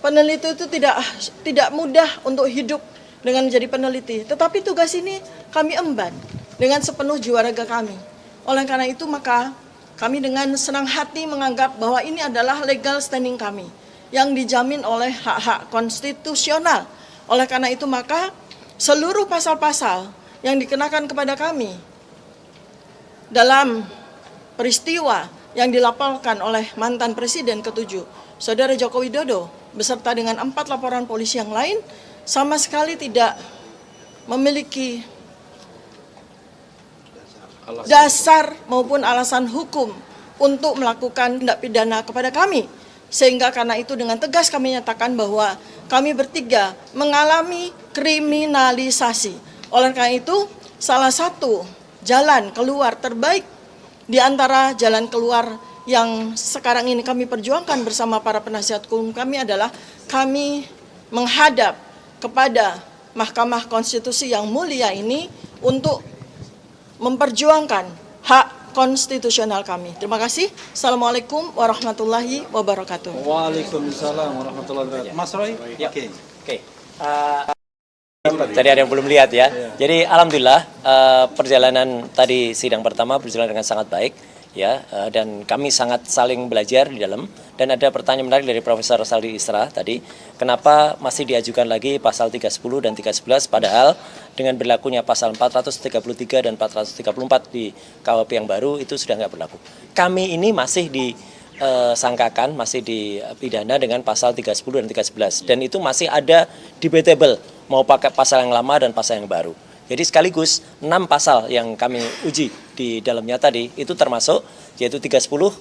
peneliti itu tidak mudah untuk hidup dengan menjadi peneliti. Tetapi tugas ini kami emban dengan sepenuh jiwa raga kami. Oleh karena itu maka kami dengan senang hati menganggap bahwa ini adalah legal standing kami yang dijamin oleh hak-hak konstitusional. Oleh karena itu maka seluruh pasal-pasal yang dikenakan kepada kami dalam peristiwa yang dilaporkan oleh mantan Presiden ke-7, Saudara Joko Widodo, beserta dengan 4 laporan polisi yang lain, sama sekali tidak memiliki dasar maupun alasan hukum untuk melakukan tindak pidana kepada kami. Sehingga karena itu dengan tegas kami nyatakan bahwa kami bertiga mengalami kriminalisasi. Oleh karena itu salah satu jalan keluar terbaik di antara jalan keluar yang sekarang ini kami perjuangkan bersama para penasihat hukum kami adalah kami menghadap kepada Mahkamah Konstitusi yang mulia ini untuk memperjuangkan hak konstitusional kami. Terima kasih. Assalamualaikum warahmatullahi wabarakatuh. Waalaikumsalam warahmatullahi wabarakatuh. Mas Roy? Ya. Oke. Tadi ada yang belum lihat ya. Jadi alhamdulillah perjalanan tadi sidang pertama berjalan dengan sangat baik ya, dan kami sangat saling belajar di dalam. Dan ada pertanyaan menarik dari Profesor Saldi Isra tadi, kenapa masih diajukan lagi pasal 310 dan 311 padahal dengan berlakunya pasal 433 dan 434 di KUHP yang baru itu sudah nggak berlaku. Kami ini masih disangkakan, masih dipidana dengan pasal 310 dan 311 dan itu masih ada debatable mau pakai pasal yang lama dan pasal yang baru. Jadi sekaligus 6 pasal yang kami uji di dalamnya tadi itu termasuk yaitu 310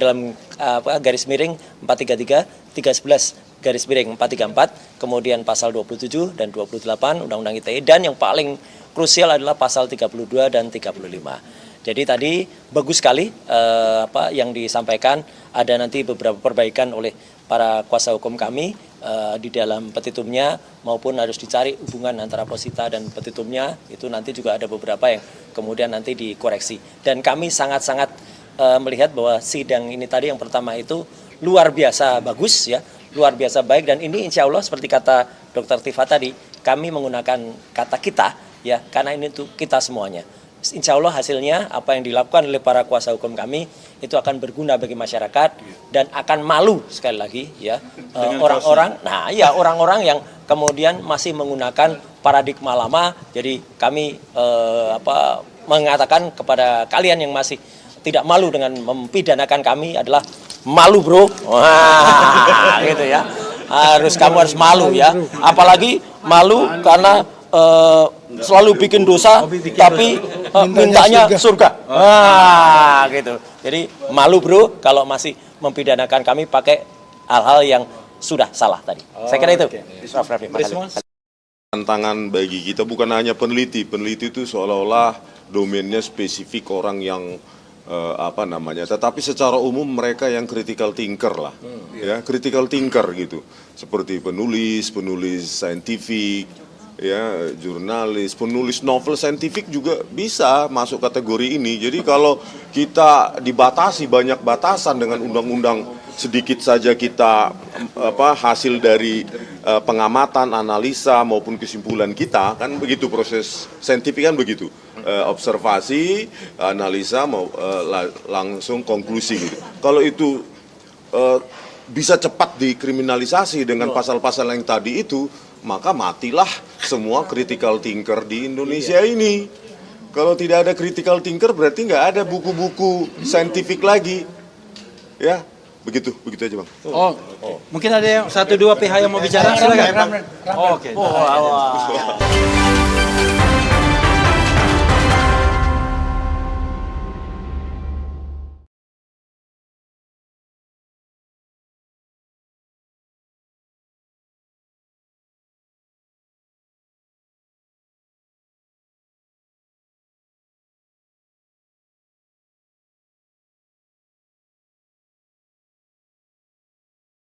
dalam garis miring 433, 311 garis miring 434, kemudian pasal 27 dan 28 Undang-Undang ITE dan yang paling krusial adalah pasal 32 dan 35. Jadi tadi bagus sekali apa yang disampaikan, ada nanti beberapa perbaikan oleh para kuasa hukum kami di dalam petitumnya, maupun harus dicari hubungan antara posita dan petitumnya, itu nanti juga ada beberapa yang kemudian nanti dikoreksi. Dan kami sangat-sangat melihat bahwa sidang ini tadi yang pertama itu luar biasa bagus ya, luar biasa baik, dan ini insya Allah seperti kata Dr. Tifa tadi, kami menggunakan kata kita ya, karena ini untuk kita semuanya. Insya Allah hasilnya apa yang dilakukan oleh para kuasa hukum kami itu akan berguna bagi masyarakat dan akan malu sekali lagi ya orang-orang. Nah ya, orang-orang yang kemudian masih menggunakan paradigma lama. Jadi kami mengatakan kepada kalian yang masih tidak malu dengan mempidanakan kami adalah malu, bro. Wah, gitu ya. Kamu harus malu ya. Apalagi malu karena selalu bikin dosa tapi mintanya surga. Wah, gitu. Jadi malu, bro, kalau masih mempidanakan kami pakai hal-hal yang sudah salah tadi. Saya kira itu. Tantangan bagi kita bukan hanya peneliti. Peneliti itu seolah-olah domainnya spesifik orang yang tetapi secara umum mereka yang critical thinker lah, ya, critical thinker gitu, seperti penulis saintifik, ya, jurnalis, penulis novel saintifik juga bisa masuk kategori ini. Jadi kalau kita dibatasi banyak batasan dengan undang-undang, sedikit saja kita hasil dari pengamatan, analisa maupun kesimpulan kita, kan begitu proses saintifik kan begitu. Observasi, analisa, langsung konklusi gitu. Kalau itu bisa cepat dikriminalisasi dengan pasal-pasal yang tadi itu, maka matilah semua critical thinker di Indonesia ini. Kalau tidak ada critical thinker berarti nggak ada buku-buku saintifik lagi, ya. Begitu aja, Bang. Mungkin ada yang 1-2 pihak yang mau bicara, silakan. Oke.